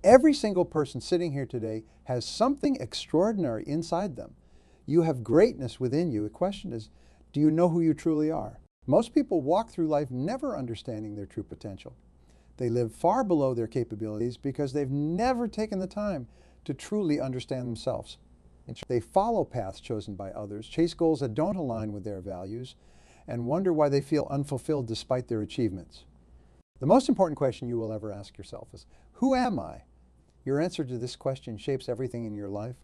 Every single person sitting here today has something extraordinary inside them. You have greatness within you. The question is, do you know who you truly are? Most people walk through life never understanding their true potential. They live far below their capabilities because they've never taken the time to truly understand themselves. They follow paths chosen by others, chase goals that don't align with their values, and wonder why they feel unfulfilled despite their achievements. The most important question you will ever ask yourself is, who am I? Your answer to this question shapes everything in your life,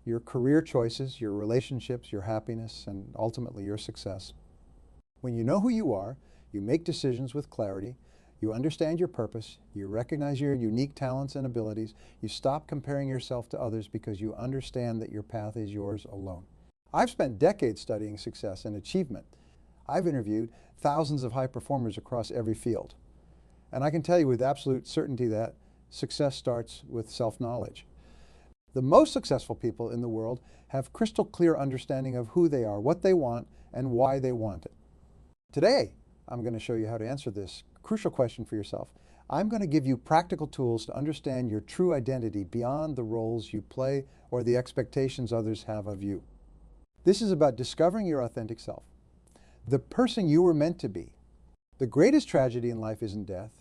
your career choices, your relationships, your happiness, and ultimately your success. When you know who you are, you make decisions with clarity, you understand your purpose, you recognize your unique talents and abilities, you stop comparing yourself to others because you understand that your path is yours alone. I've spent decades studying success and achievement. I've interviewed thousands of high performers across every field. And I can tell you with absolute certainty that success starts with self-knowledge. The most successful people in the world have crystal clear understanding of who they are, what they want, and why they want it. Today, I'm going to show you how to answer this crucial question for yourself. I'm going to give you practical tools to understand your true identity beyond the roles you play or the expectations others have of you. This is about discovering your authentic self, the person you were meant to be. The greatest tragedy in life isn't death.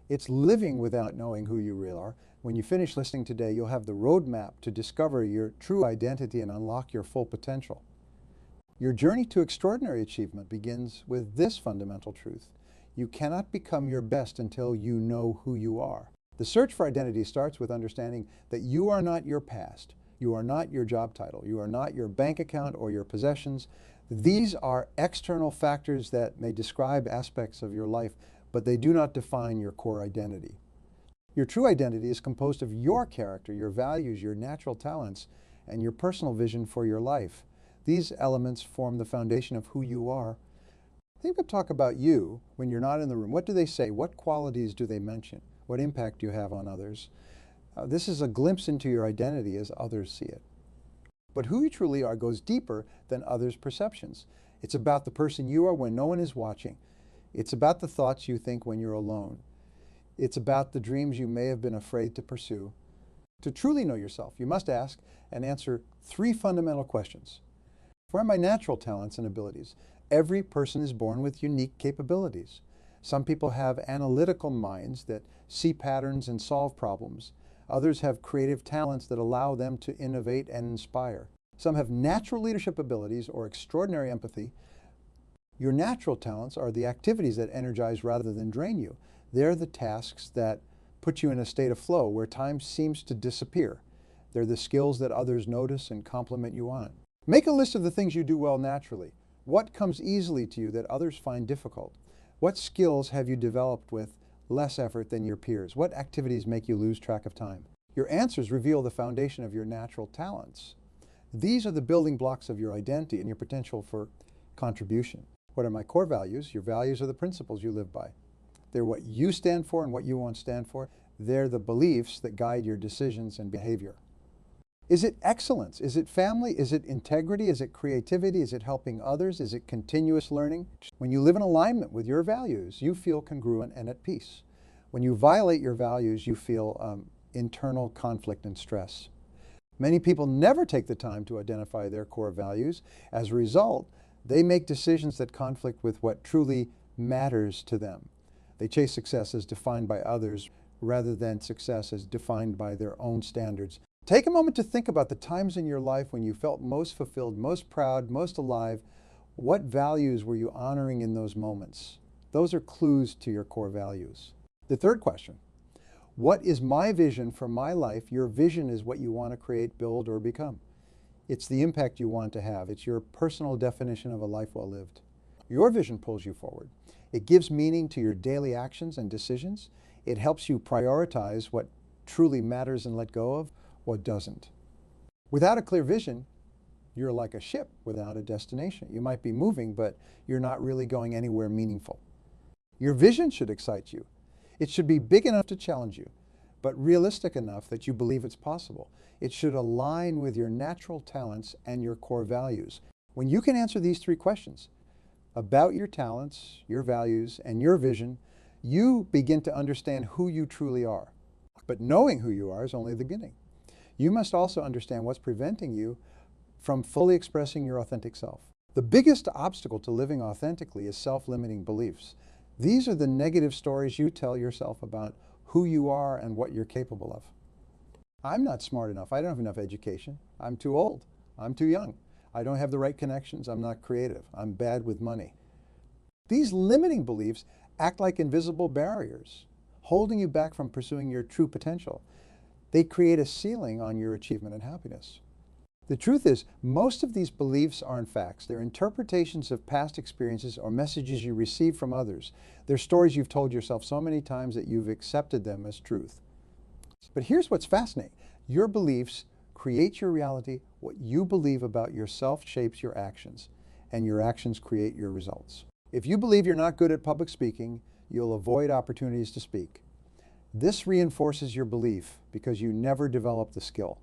It's living without knowing who you really are. When you finish listening today, you'll have the roadmap to discover your true identity and unlock your full potential. Your journey to extraordinary achievement begins with this fundamental truth. You cannot become your best until you know who you are. The search for identity starts with understanding that you are not your past. You are not your job title. You are not your bank account or your possessions. These are external factors that may describe aspects of your life, but they do not define your core identity. Your true identity is composed of your character, your values, your natural talents, and your personal vision for your life. These elements form the foundation of who you are. Think of talk about you when you're not in the room. What do they say? What qualities do they mention? What impact do you have on others? This is a glimpse into your identity as others see it. But who you truly are goes deeper than others' perceptions. It's about the person you are when no one is watching. It's about the thoughts you think when you're alone. It's about the dreams you may have been afraid to pursue. To truly know yourself, you must ask and answer three fundamental questions. What are my natural talents and abilities? Every person is born with unique capabilities. Some people have analytical minds that see patterns and solve problems. Others have creative talents that allow them to innovate and inspire. Some have natural leadership abilities or extraordinary empathy. Your natural talents are the activities that energize rather than drain you. They're the tasks that put you in a state of flow where time seems to disappear. They're the skills that others notice and compliment you on. Make a list of the things you do well naturally. What comes easily to you that others find difficult? What skills have you developed with less effort than your peers? What activities make you lose track of time? Your answers reveal the foundation of your natural talents. These are the building blocks of your identity and your potential for contribution. What are my core values? Your values are the principles you live by. They're what you stand for and what you won't stand for. They're the beliefs that guide your decisions and behavior. Is it excellence? Is it family? Is it integrity? Is it creativity? Is it helping others? Is it continuous learning? When you live in alignment with your values, you feel congruent and at peace. When you violate your values, you feel internal conflict and stress. Many people never take the time to identify their core values. As a result, they make decisions that conflict with what truly matters to them. They chase success as defined by others rather than success as defined by their own standards. Take a moment to think about the times in your life when you felt most fulfilled, most proud, most alive. What values were you honoring in those moments? Those are clues to your core values. The third question, what is my vision for my life? Your vision is what you want to create, build, or become. It's the impact you want to have. It's your personal definition of a life well lived. Your vision pulls you forward. It gives meaning to your daily actions and decisions. It helps you prioritize what truly matters and let go of what doesn't. Without a clear vision, you're like a ship without a destination. You might be moving, but you're not really going anywhere meaningful. Your vision should excite you. It should be big enough to challenge you, but realistic enough that you believe it's possible. It should align with your natural talents and your core values. When you can answer these three questions about your talents, your values, and your vision, you begin to understand who you truly are. But knowing who you are is only the beginning. You must also understand what's preventing you from fully expressing your authentic self. The biggest obstacle to living authentically is self-limiting beliefs. These are the negative stories you tell yourself about who you are and what you're capable of. I'm not smart enough. I don't have enough education. I'm too old. I'm too young. I don't have the right connections. I'm not creative. I'm bad with money. These limiting beliefs act like invisible barriers, holding you back from pursuing your true potential. They create a ceiling on your achievement and happiness. The truth is, most of these beliefs aren't facts. They're interpretations of past experiences or messages you receive from others. They're stories you've told yourself so many times that you've accepted them as truth. But here's what's fascinating. Your beliefs create your reality. What you believe about yourself shapes your actions, and your actions create your results. If you believe you're not good at public speaking, you'll avoid opportunities to speak. This reinforces your belief because you never develop the skill.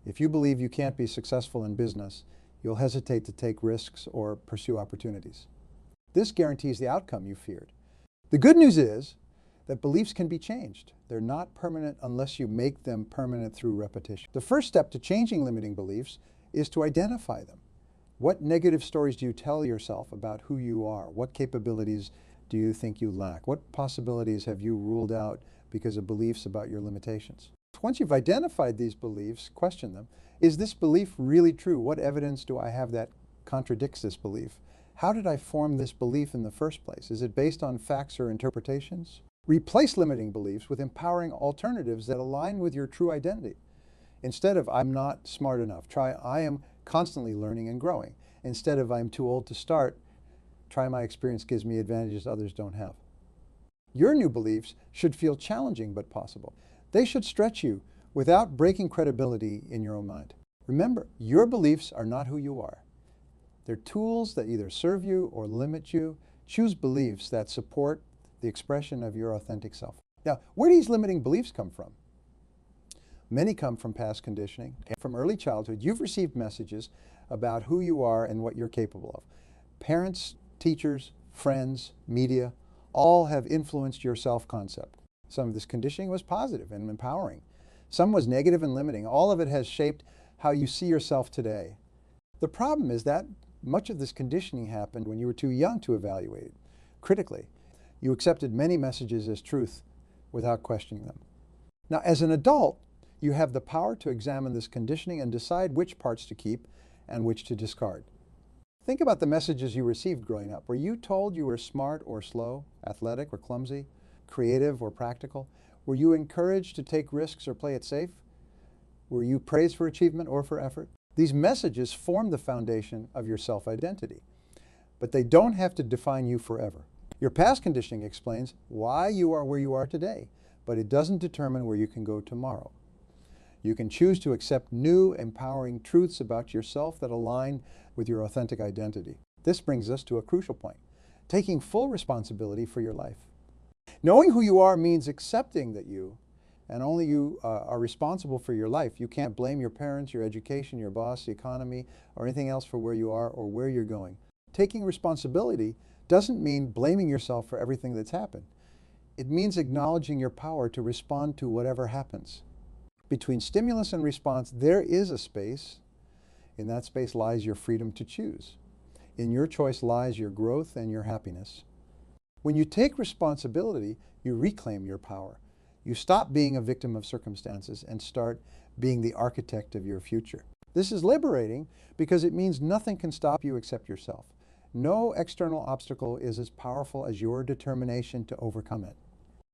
If you believe you can't be successful in business, you'll hesitate to take risks or pursue opportunities. This guarantees the outcome you feared. The good news is that beliefs can be changed. They're not permanent unless you make them permanent through repetition. The first step to changing limiting beliefs is to identify them. What negative stories do you tell yourself about who you are? What capabilities do you think you lack? What possibilities have you ruled out because of beliefs about your limitations? Once you've identified these beliefs, question them. Is this belief really true? What evidence do I have that contradicts this belief? How did I form this belief in the first place? Is it based on facts or interpretations? Replace limiting beliefs with empowering alternatives that align with your true identity. Instead of I'm not smart enough, try I am constantly learning and growing. Instead of I'm too old to start, try my experience gives me advantages others don't have. Your new beliefs should feel challenging but possible. They should stretch you without breaking credibility in your own mind. Remember, your beliefs are not who you are. They're tools that either serve you or limit you. Choose beliefs that support the expression of your authentic self. Now, where do these limiting beliefs come from? Many come from past conditioning. From early childhood, you've received messages about who you are and what you're capable of. Parents, teachers, friends, media, all have influenced your self-concept. Some of this conditioning was positive and empowering. Some was negative and limiting. All of it has shaped how you see yourself today. The problem is that much of this conditioning happened when you were too young to evaluate it critically. You accepted many messages as truth without questioning them. Now, as an adult, you have the power to examine this conditioning and decide which parts to keep and which to discard. Think about the messages you received growing up. Were you told you were smart or slow, athletic or clumsy, creative or practical? Were you encouraged to take risks or play it safe? Were you praised for achievement or for effort? These messages form the foundation of your self-identity, but they don't have to define you forever. Your past conditioning explains why you are where you are today, but it doesn't determine where you can go tomorrow. You can choose to accept new, empowering truths about yourself that align with your authentic identity. This brings us to a crucial point, taking full responsibility for your life. Knowing who you are means accepting that you, and only you, are responsible for your life. You can't blame your parents, your education, your boss, the economy, or anything else for where you are or where you're going. Taking responsibility doesn't mean blaming yourself for everything that's happened. It means acknowledging your power to respond to whatever happens. Between stimulus and response, there is a space. In that space lies your freedom to choose. In your choice lies your growth and your happiness. When you take responsibility, you reclaim your power. You stop being a victim of circumstances and start being the architect of your future. This is liberating because it means nothing can stop you except yourself. No external obstacle is as powerful as your determination to overcome it.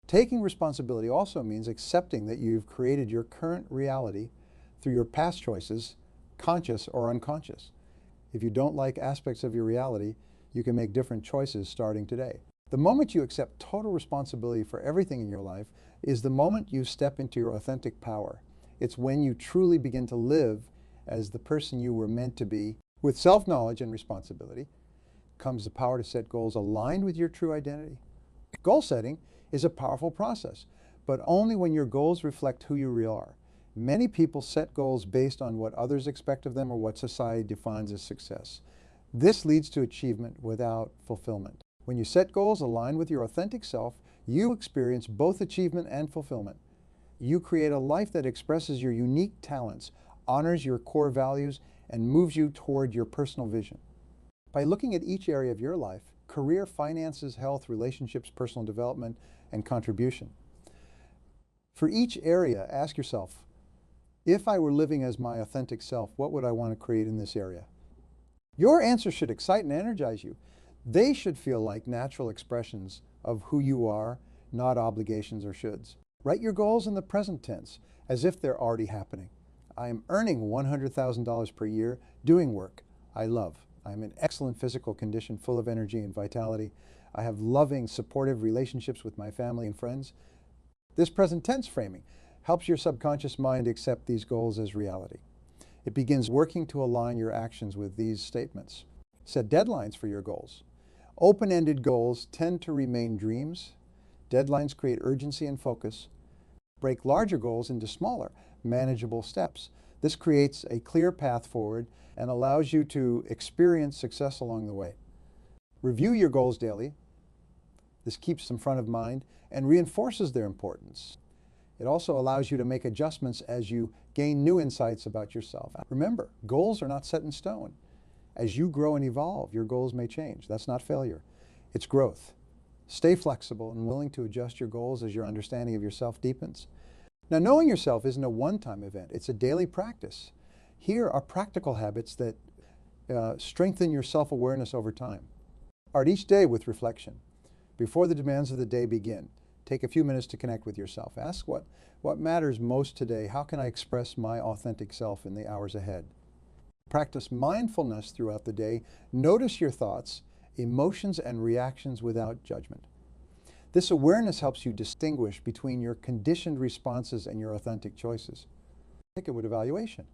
Taking responsibility also means accepting that you've created your current reality through your past choices, conscious or unconscious. If you don't like aspects of your reality, you can make different choices starting today. The moment you accept total responsibility for everything in your life is the moment you step into your authentic power. It's when you truly begin to live as the person you were meant to be. With self-knowledge and responsibility comes the power to set goals aligned with your true identity. Goal setting is a powerful process, but only when your goals reflect who you really are. Many people set goals based on what others expect of them or what society defines as success. This leads to achievement without fulfillment. When you set goals aligned with your authentic self, you experience both achievement and fulfillment. you create a life that expresses your unique talents, honors your core values, and moves you toward your personal vision. By looking at each area of your life, career, finances, health, relationships, personal development, and contribution. For each area, ask yourself, if I were living as my authentic self, what would I want to create in this area? Your answers should excite and energize you. They should feel like natural expressions of who you are, not obligations or shoulds. Write your goals in the present tense, as if they're already happening. I am earning $100,000 per year doing work I love. I am in excellent physical condition, full of energy and vitality. I have loving, supportive relationships with my family and friends. This present tense framing helps your subconscious mind accept these goals as reality. It begins working to align your actions with these statements. Set deadlines for your goals. Open-ended goals tend to remain dreams. Deadlines create urgency and focus. Break larger goals into smaller, manageable steps. This creates a clear path forward and allows you to experience success along the way. Review your goals daily. This keeps them front of mind and reinforces their importance. It also allows you to make adjustments as you gain new insights about yourself. Remember, goals are not set in stone. As you grow and evolve, your goals may change. That's not failure. It's growth. Stay flexible and willing to adjust your goals as your understanding of yourself deepens. Now, knowing yourself isn't a one-time event. It's a daily practice. Here are practical habits that strengthen your self-awareness over time. Start each day with reflection. Before the demands of the day begin, take a few minutes to connect with yourself. Ask what matters most today. How can I express my authentic self in the hours ahead? Practice mindfulness throughout the day. Notice your thoughts, emotions, and reactions without judgment. This awareness helps you distinguish between your conditioned responses and your authentic choices. Take it with evaluation.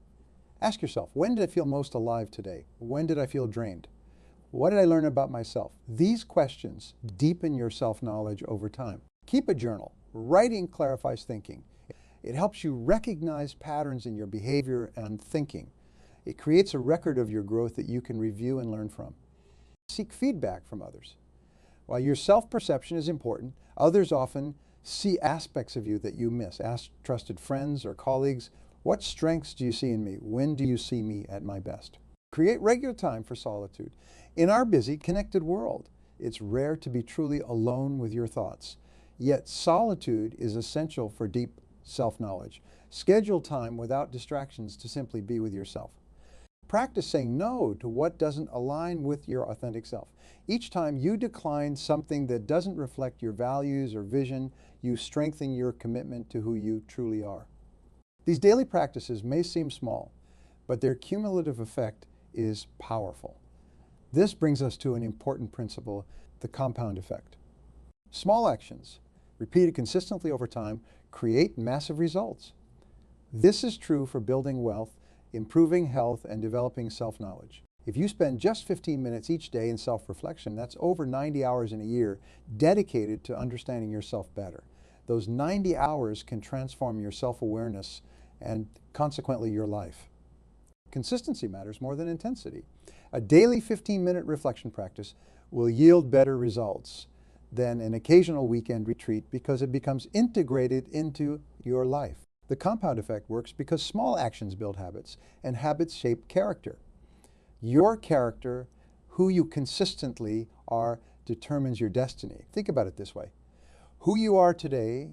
Ask yourself, when did I feel most alive today? When did I feel drained? What did I learn about myself? These questions deepen your self-knowledge over time. Keep a journal. Writing clarifies thinking. It helps you recognize patterns in your behavior and thinking. It creates a record of your growth that you can review and learn from. Seek feedback from others. While your self-perception is important, others often see aspects of you that you miss. Ask trusted friends or colleagues, what strengths do you see in me? When do you see me at my best? Create regular time for solitude. In our busy, connected world, it's rare to be truly alone with your thoughts. Yet solitude is essential for deep self-knowledge. Schedule time without distractions to simply be with yourself. Practice saying no to what doesn't align with your authentic self. Each time you decline something that doesn't reflect your values or vision, you strengthen your commitment to who you truly are. These daily practices may seem small, but their cumulative effect is powerful. This brings us to an important principle, the compound effect. Small actions, repeated consistently over time, create massive results. This is true for building wealth, improving health, and developing self-knowledge. If you spend just 15 minutes each day in self-reflection, that's over 90 hours in a year dedicated to understanding yourself better. Those 90 hours can transform your self-awareness and consequently your life. Consistency matters more than intensity. A daily 15-minute reflection practice will yield better results than an occasional weekend retreat because it becomes integrated into your life. The compound effect works because small actions build habits, and habits shape character. Your character, who you consistently are, determines your destiny. Think about it this way. Who you are today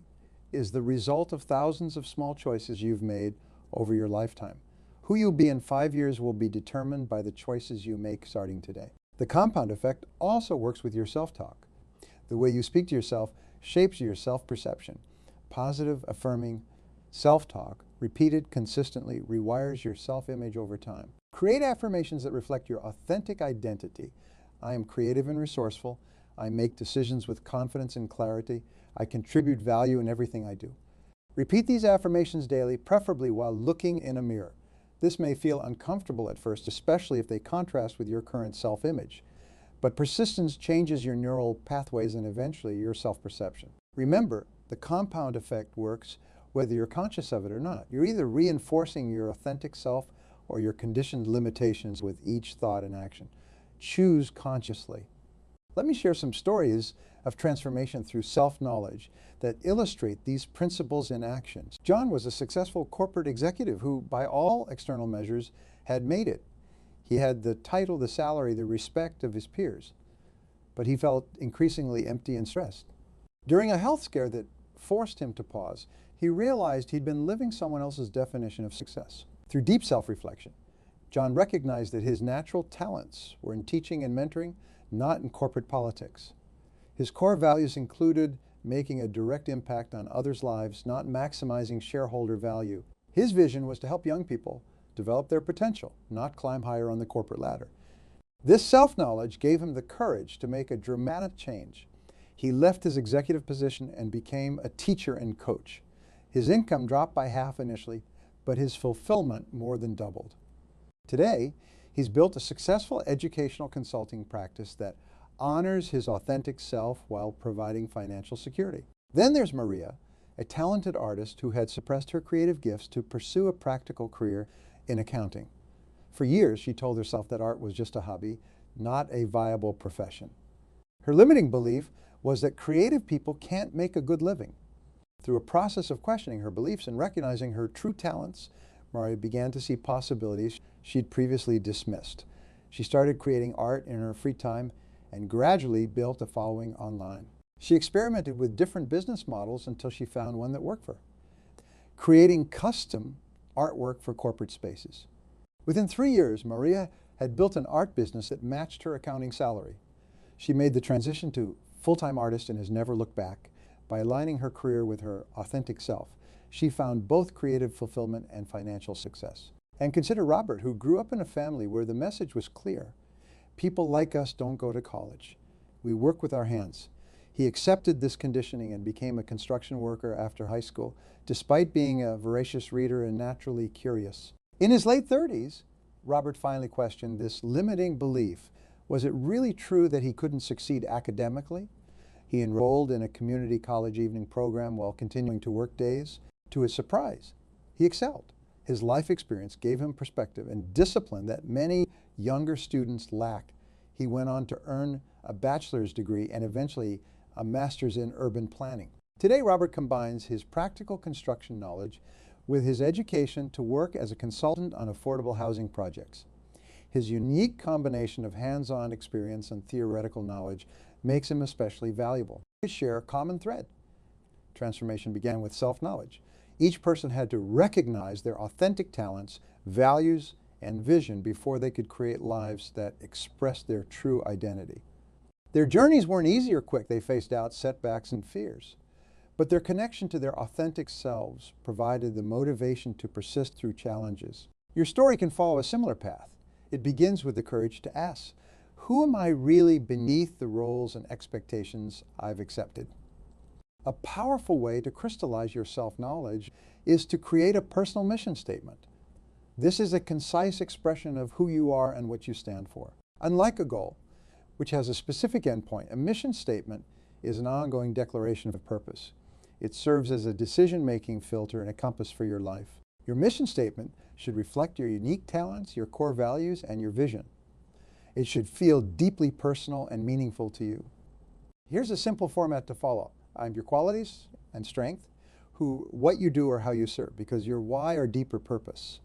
is the result of thousands of small choices you've made over your lifetime. Who you'll be in 5 years will be determined by the choices you make starting today. The compound effect also works with your self-talk. The way you speak to yourself shapes your self-perception. Positive, affirming self-talk, repeated consistently, rewires your self-image over time. Create affirmations that reflect your authentic identity. I am creative and resourceful. I make decisions with confidence and clarity. I contribute value in everything I do. Repeat these affirmations daily, preferably while looking in a mirror. This may feel uncomfortable at first, especially if they contrast with your current self-image. But persistence changes your neural pathways and eventually your self-perception. Remember, the compound effect works whether you're conscious of it or not. You're either reinforcing your authentic self or your conditioned limitations with each thought and action. Choose consciously. Let me share some stories of transformation through self-knowledge that illustrate these principles in action. John was a successful corporate executive who, by all external measures, had made it. He had the title, the salary, the respect of his peers, but he felt increasingly empty and stressed. During a health scare that forced him to pause, he realized he'd been living someone else's definition of success. Through deep self-reflection, John recognized that his natural talents were in teaching and mentoring, not in corporate politics. His core values included making a direct impact on others' lives, not maximizing shareholder value. His vision was to help young people develop their potential, not climb higher on the corporate ladder. This self-knowledge gave him the courage to make a dramatic change. He left his executive position and became a teacher and coach. His income dropped by half initially, but his fulfillment more than doubled. Today, he's built a successful educational consulting practice that honors his authentic self while providing financial security. Then there's Maria, a talented artist who had suppressed her creative gifts to pursue a practical career in accounting. For years, she told herself that art was just a hobby, not a viable profession. Her limiting belief was that creative people can't make a good living. Through a process of questioning her beliefs and recognizing her true talents, Maria began to see possibilities she'd previously dismissed. She started creating art in her free time and gradually built a following online. She experimented with different business models until she found one that worked for her, creating custom artwork for corporate spaces. Within 3 years, Maria had built an art business that matched her accounting salary. She made the transition to full-time artist and has never looked back. By aligning her career with her authentic self, she found both creative fulfillment and financial success. And consider Robert, who grew up in a family where the message was clear. People like us don't go to college. We work with our hands. He accepted this conditioning and became a construction worker after high school, despite being a voracious reader and naturally curious. In his late 30s, Robert finally questioned this limiting belief. Was it really true that he couldn't succeed academically? He enrolled in a community college evening program while continuing to work days. To his surprise, he excelled. His life experience gave him perspective and discipline that many younger students lack. He went on to earn a bachelor's degree and eventually a master's in urban planning. Today, Robert combines his practical construction knowledge with his education to work as a consultant on affordable housing projects. His unique combination of hands-on experience and theoretical knowledge makes him especially valuable. They share a common thread. Transformation began with self-knowledge. Each person had to recognize their authentic talents, values, and vision before they could create lives that expressed their true identity. Their journeys weren't easy or quick. They faced doubts, setbacks, and fears. But their connection to their authentic selves provided the motivation to persist through challenges. Your story can follow a similar path. It begins with the courage to ask, who am I really beneath the roles and expectations I've accepted? A powerful way to crystallize your self-knowledge is to create a personal mission statement. This is a concise expression of who you are and what you stand for. Unlike a goal, which has a specific endpoint, a mission statement is an ongoing declaration of purpose. It serves as a decision-making filter and a compass for your life. Your mission statement should reflect your unique talents, your core values, and your vision. It should feel deeply personal and meaningful to you. Here's a simple format to follow. Your qualities and strength, what you do or how you serve, because your why or deeper purpose.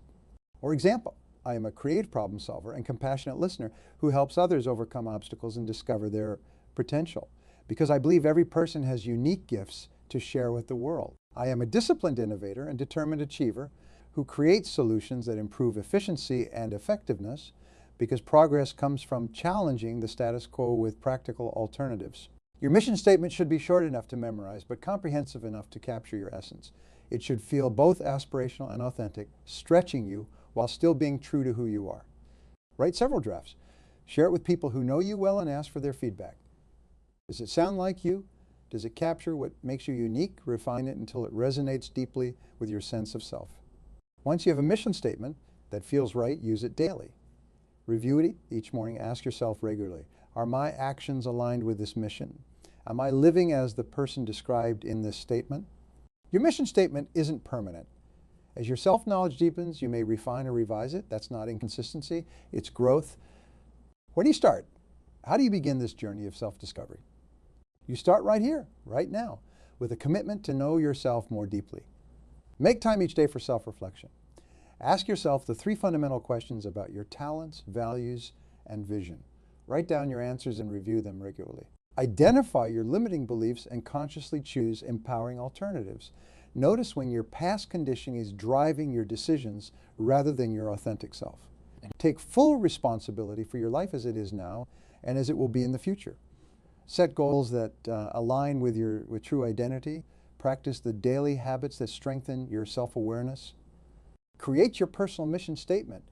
Or example, I am a creative problem solver and compassionate listener who helps others overcome obstacles and discover their potential, because I believe every person has unique gifts to share with the world. I am a disciplined innovator and determined achiever who creates solutions that improve efficiency and effectiveness, because progress comes from challenging the status quo with practical alternatives. Your mission statement should be short enough to memorize, but comprehensive enough to capture your essence. It should feel both aspirational and authentic, stretching you while still being true to who you are. Write several drafts. Share it with people who know you well and ask for their feedback. Does it sound like you? Does it capture what makes you unique? Refine it until it resonates deeply with your sense of self. Once you have a mission statement that feels right, use it daily. Review it each morning. Ask yourself regularly, are my actions aligned with this mission? Am I living as the person described in this statement? Your mission statement isn't permanent. As your self-knowledge deepens, you may refine or revise it. That's not inconsistency, it's growth. Where do you start? How do you begin this journey of self-discovery? You start right here, right now, with a commitment to know yourself more deeply. Make time each day for self-reflection. Ask yourself the 3 fundamental questions about your talents, values, and vision. Write down your answers and review them regularly. Identify your limiting beliefs and consciously choose empowering alternatives. Notice when your past conditioning is driving your decisions rather than your authentic self. Take full responsibility for your life as it is now and as it will be in the future. Set goals that align with your true identity. Practice the daily habits that strengthen your self-awareness. Create your personal mission statement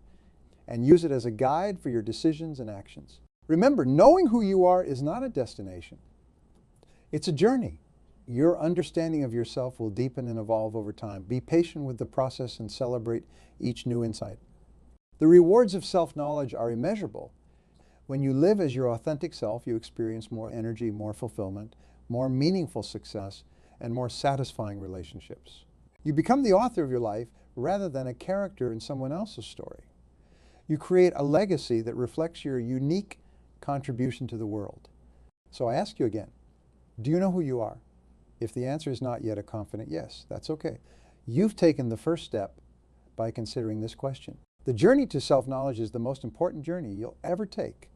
and use it as a guide for your decisions and actions. Remember, knowing who you are is not a destination. It's a journey. Your understanding of yourself will deepen and evolve over time. Be patient with the process and celebrate each new insight. The rewards of self-knowledge are immeasurable. When you live as your authentic self, you experience more energy, more fulfillment, more meaningful success, and more satisfying relationships. You become the author of your life rather than a character in someone else's story. You create a legacy that reflects your unique contribution to the world. So I ask you again, do you know who you are? If the answer is not yet a confident yes, that's okay. You've taken the first step by considering this question. The journey to self-knowledge is the most important journey you'll ever take.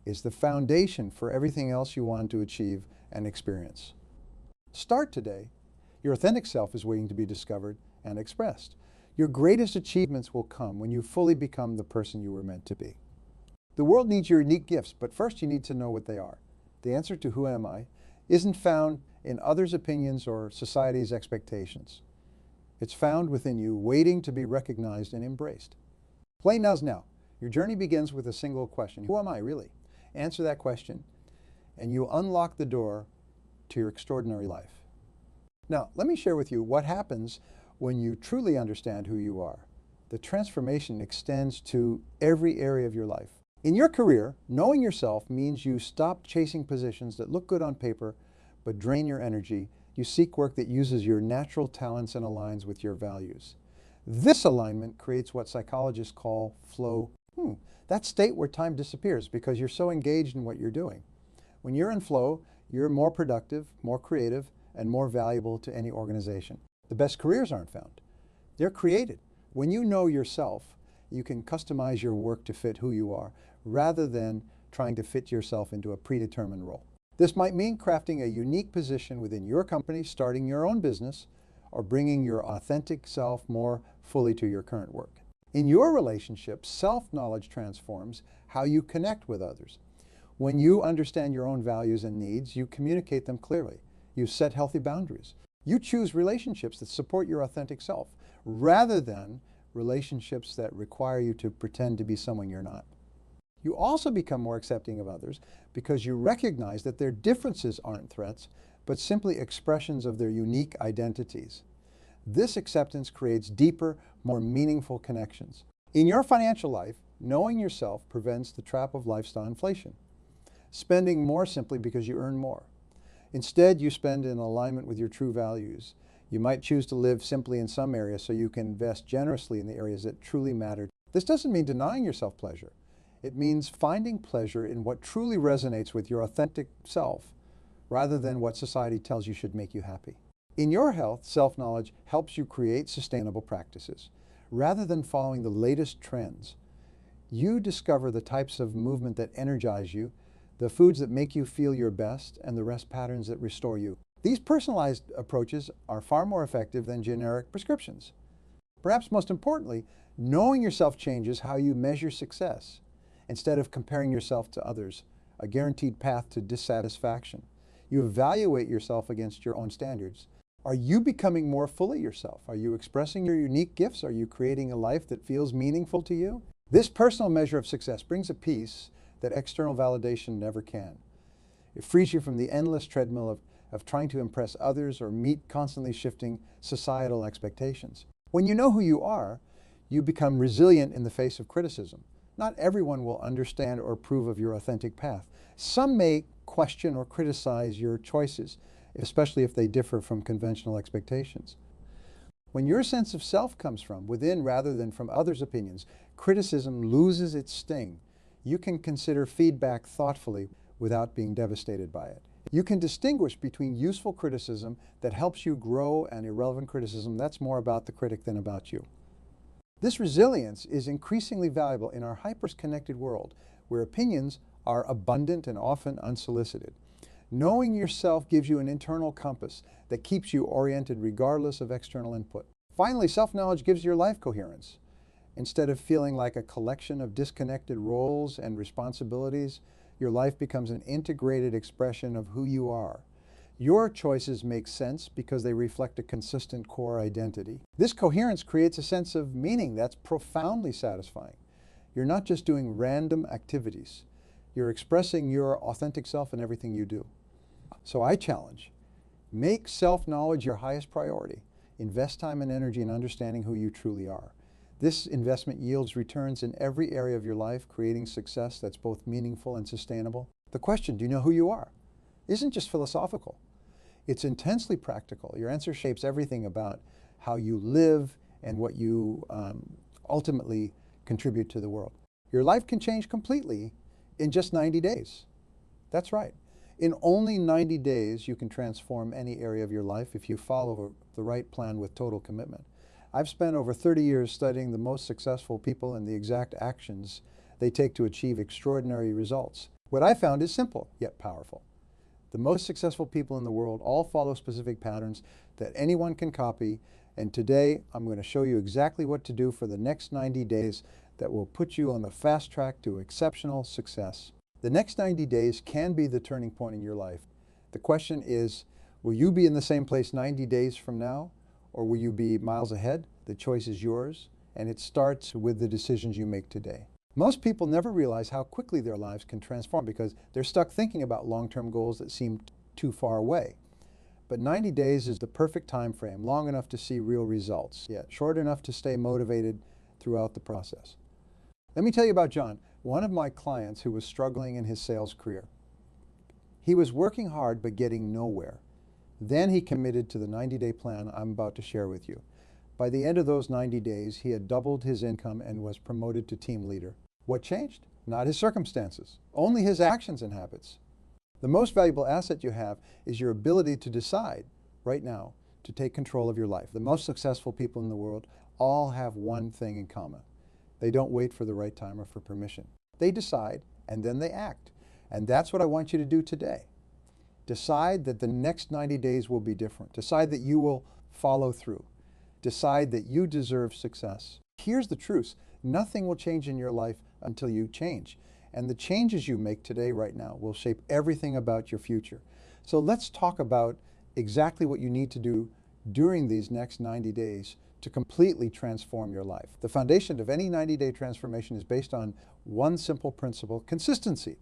It's the foundation for everything else you want to achieve and experience. Start today. Your authentic self is waiting to be discovered and expressed. Your greatest achievements will come when you fully become the person you were meant to be. The world needs your unique gifts, but first you need to know what they are. The answer to who am I isn't found in others' opinions or society's expectations. It's found within you, waiting to be recognized and embraced. Play now's now. Your journey begins with a single question. Who am I really? Answer that question, and you unlock the door to your extraordinary life. Now, let me share with you what happens when you truly understand who you are. The transformation extends to every area of your life. In your career, knowing yourself means you stop chasing positions that look good on paper but drain your energy. You seek work that uses your natural talents and aligns with your values. This alignment creates what psychologists call flow. That state where time disappears because you're so engaged in what you're doing. When you're in flow, you're more productive, more creative, and more valuable to any organization. The best careers aren't found. They're created. When you know yourself, you can customize your work to fit who you are, rather than trying to fit yourself into a predetermined role. This might mean crafting a unique position within your company, starting your own business, or bringing your authentic self more fully to your current work. In your relationships, self-knowledge transforms how you connect with others. When you understand your own values and needs, you communicate them clearly. You set healthy boundaries. You choose relationships that support your authentic self, rather than relationships that require you to pretend to be someone you're not. You also become more accepting of others because you recognize that their differences aren't threats, but simply expressions of their unique identities. This acceptance creates deeper, more meaningful connections. In your financial life, knowing yourself prevents the trap of lifestyle inflation. Spending more simply because you earn more. Instead, you spend in alignment with your true values. You might choose to live simply in some areas so you can invest generously in the areas that truly matter. This doesn't mean denying yourself pleasure. It means finding pleasure in what truly resonates with your authentic self, rather than what society tells you should make you happy. In your health, self-knowledge helps you create sustainable practices. Rather than following the latest trends, you discover the types of movement that energize you, the foods that make you feel your best, and the rest patterns that restore you. These personalized approaches are far more effective than generic prescriptions. Perhaps most importantly, knowing yourself changes how you measure success. Instead of comparing yourself to others, a guaranteed path to dissatisfaction, you evaluate yourself against your own standards. Are you becoming more fully yourself? Are you expressing your unique gifts? Are you creating a life that feels meaningful to you? This personal measure of success brings a peace that external validation never can. It frees you from the endless treadmill of trying to impress others or meet constantly shifting societal expectations. When you know who you are, you become resilient in the face of criticism. Not everyone will understand or approve of your authentic path. Some may question or criticize your choices, especially if they differ from conventional expectations. When your sense of self comes from within rather than from others' opinions, criticism loses its sting. You can consider feedback thoughtfully without being devastated by it. You can distinguish between useful criticism that helps you grow and irrelevant criticism that's more about the critic than about you. This resilience is increasingly valuable in our hyper-connected world, where opinions are abundant and often unsolicited. Knowing yourself gives you an internal compass that keeps you oriented regardless of external input. Finally, self-knowledge gives your life coherence. Instead of feeling like a collection of disconnected roles and responsibilities, your life becomes an integrated expression of who you are. Your choices make sense because they reflect a consistent core identity. This coherence creates a sense of meaning that's profoundly satisfying. You're not just doing random activities. You're expressing your authentic self in everything you do. So I challenge, make self-knowledge your highest priority. Invest time and energy in understanding who you truly are. This investment yields returns in every area of your life, creating success that's both meaningful and sustainable. The question, do you know who you are, isn't just philosophical. It's intensely practical. Your answer shapes everything about how you live and what you ultimately contribute to the world. Your life can change completely in just 90 days. That's right. In only 90 days, you can transform any area of your life if you follow the right plan with total commitment. I've spent over 30 years studying the most successful people and the exact actions they take to achieve extraordinary results. What I found is simple, yet powerful. The most successful people in the world all follow specific patterns that anyone can copy, and today I'm going to show you exactly what to do for the next 90 days that will put you on the fast track to exceptional success. The next 90 days can be the turning point in your life. The question is, will you be in the same place 90 days from now, or will you be miles ahead? The choice is yours, and it starts with the decisions you make today. Most people never realize how quickly their lives can transform because they're stuck thinking about long-term goals that seem too far away. But 90 days is the perfect time frame, long enough to see real results, yet short enough to stay motivated throughout the process. Let me tell you about John, one of my clients who was struggling in his sales career. He was working hard but getting nowhere. Then he committed to the 90-day plan I'm about to share with you. By the end of those 90 days, he had doubled his income and was promoted to team leader. What changed? Not his circumstances, only his actions and habits. The most valuable asset you have is your ability to decide right now to take control of your life. The most successful people in the world all have one thing in common. They don't wait for the right time or for permission. They decide and then they act. And that's what I want you to do today. Decide that the next 90 days will be different. Decide that you will follow through. Decide that you deserve success. Here's the truth. Nothing will change in your life until you change. And the changes you make today, right now, will shape everything about your future. So let's talk about exactly what you need to do during these next 90 days to completely transform your life. The foundation of any 90-day transformation is based on one simple principle: consistency.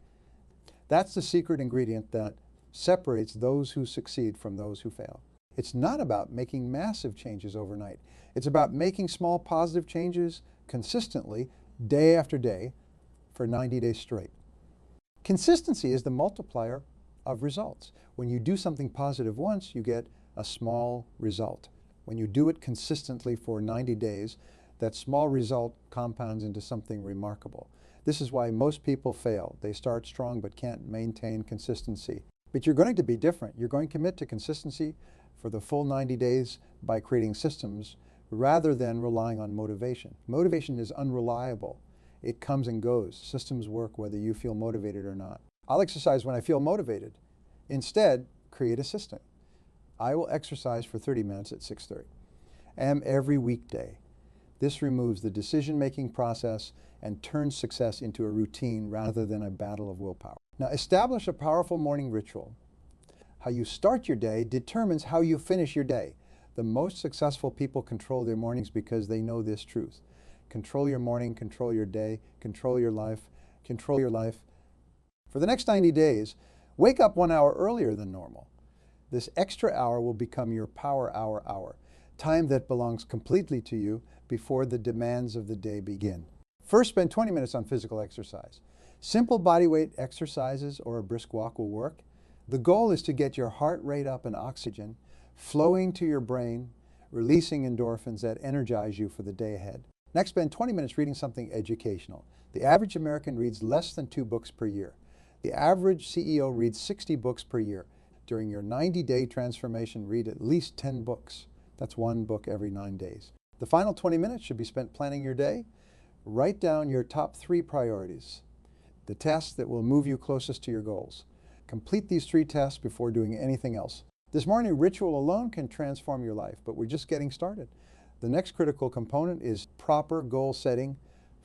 That's the secret ingredient that separates those who succeed from those who fail. It's not about making massive changes overnight. It's about making small positive changes consistently, day after day, for 90 days straight. Consistency is the multiplier of results. When you do something positive once, you get a small result. When you do it consistently for 90 days, that small result compounds into something remarkable. This is why most people fail. They start strong but can't maintain consistency. But you're going to be different. You're going to commit to consistency for the full 90 days by creating systems rather than relying on motivation. Motivation is unreliable. It comes and goes. Systems work whether you feel motivated or not. I'll exercise when I feel motivated. Instead, create a system. I will exercise for 30 minutes at 6:30 a.m. every weekday. This removes the decision-making process and turns success into a routine rather than a battle of willpower. Now, establish a powerful morning ritual. How you start your day determines how you finish your day. The most successful people control their mornings because they know this truth. Control your morning, control your day, control your life, control your life. For the next 90 days, wake up 1 hour earlier than normal. This extra hour will become your power hour, time that belongs completely to you before the demands of the day begin. First, spend 20 minutes on physical exercise. Simple body weight exercises or a brisk walk will work. The goal is to get your heart rate up and oxygen flowing to your brain, releasing endorphins that energize you for the day ahead. Next, spend 20 minutes reading something educational. The average American reads less than 2 books per year. The average CEO reads 60 books per year. During your 90-day transformation, read at least 10 books. That's one book every 9 days. The final 20 minutes should be spent planning your day. Write down your top 3 priorities, the tasks that will move you closest to your goals. Complete these 3 tasks before doing anything else. This morning ritual alone can transform your life, but we're just getting started. The next critical component is proper goal setting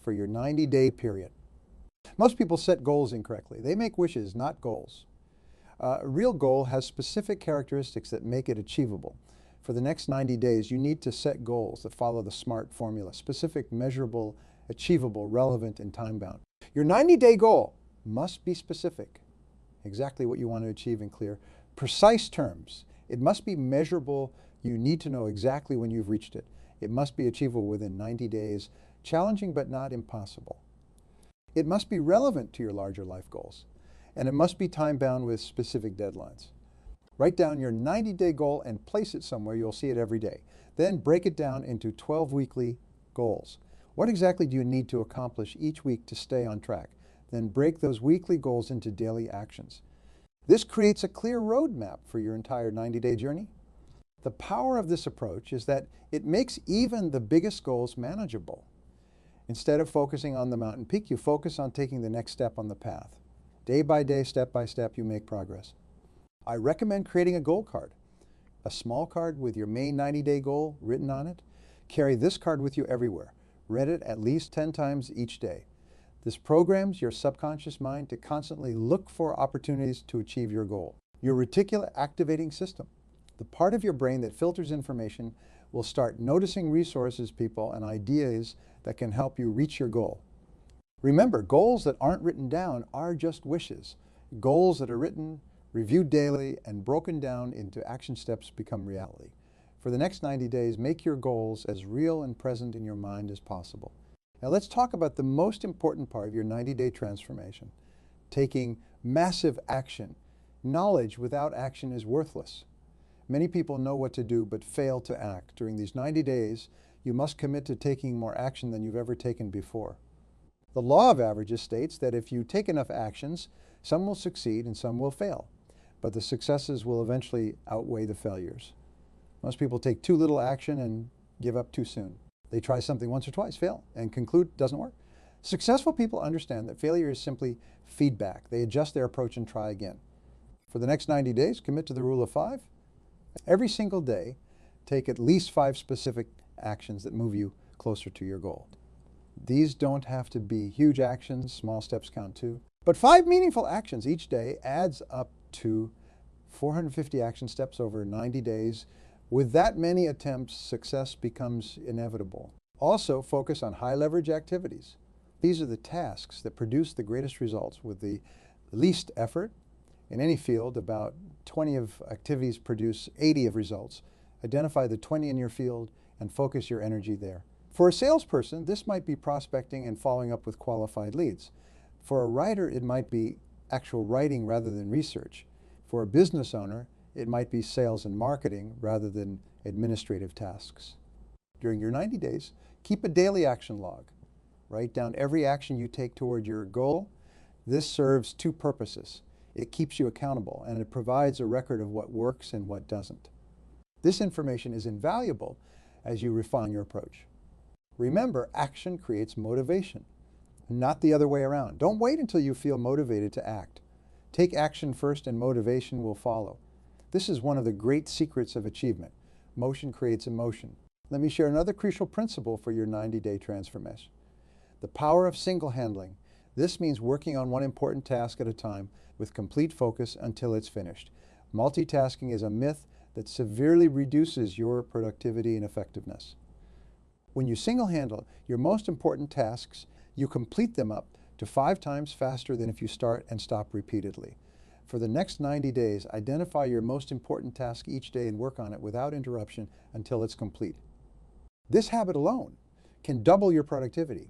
for your 90-day period. Most people set goals incorrectly. They make wishes, not goals. A real goal has specific characteristics that make it achievable. For the next 90 days, you need to set goals that follow the SMART formula: specific, measurable, achievable, relevant, and time-bound. Your 90-day goal must be specific, exactly what you want to achieve in clear, precise terms. It must be measurable. You need to know exactly when you've reached it. It must be achievable within 90 days, challenging but not impossible. It must be relevant to your larger life goals, and it must be time-bound with specific deadlines. Write down your 90-day goal and place it somewhere. You'll see it every day. Then break it down into 12 weekly goals. What exactly do you need to accomplish each week to stay on track? Then break those weekly goals into daily actions. This creates a clear roadmap for your entire 90-day journey. The power of this approach is that it makes even the biggest goals manageable. Instead of focusing on the mountain peak, you focus on taking the next step on the path. Day by day, step by step, you make progress. I recommend creating a goal card, a small card with your main 90-day goal written on it. Carry this card with you everywhere. Read it at least 10 times each day. This programs your subconscious mind to constantly look for opportunities to achieve your goal. Your reticular activating system, the part of your brain that filters information, will start noticing resources, people, and ideas that can help you reach your goal. Remember, goals that aren't written down are just wishes. Goals that are written, reviewed daily, and broken down into action steps become reality. For the next 90 days, make your goals as real and present in your mind as possible. Now let's talk about the most important part of your 90-day transformation: taking massive action. Knowledge without action is worthless. Many people know what to do but fail to act. During these 90 days, you must commit to taking more action than you've ever taken before. The law of averages states that if you take enough actions, some will succeed and some will fail, but the successes will eventually outweigh the failures. Most people take too little action and give up too soon. They try something once or twice, fail, and conclude it doesn't work. Successful people understand that failure is simply feedback. They adjust their approach and try again. For the next 90 days, commit to the rule of 5. Every single day, take at least 5 specific actions that move you closer to your goal. These don't have to be huge actions. Small steps count too. But 5 meaningful actions each day adds up to 450 action steps over 90 days. With that many attempts, success becomes inevitable. Also, focus on high leverage activities. These are the tasks that produce the greatest results with the least effort. In any field, about 20 of activities produce 80 of results. Identify the 20 in your field and focus your energy there. For a salesperson, this might be prospecting and following up with qualified leads. For a writer, it might be actual writing rather than research. For a business owner, it might be sales and marketing rather than administrative tasks. During your 90 days, keep a daily action log. Write down every action you take toward your goal. This serves 2 purposes. It keeps you accountable, and it provides a record of what works and what doesn't. This information is invaluable as you refine your approach. Remember, action creates motivation, not the other way around. Don't wait until you feel motivated to act. Take action first and motivation will follow. This is one of the great secrets of achievement. Motion creates emotion. Let me share another crucial principle for your 90-day transformation. The power of single handling. This means working on one important task at a time with complete focus until it's finished. Multitasking is a myth that severely reduces your productivity and effectiveness. When you single handle your most important tasks, you complete them up to 5 times faster than if you start and stop repeatedly. For the next 90 days, identify your most important task each day and work on it without interruption until it's complete. This habit alone can double your productivity.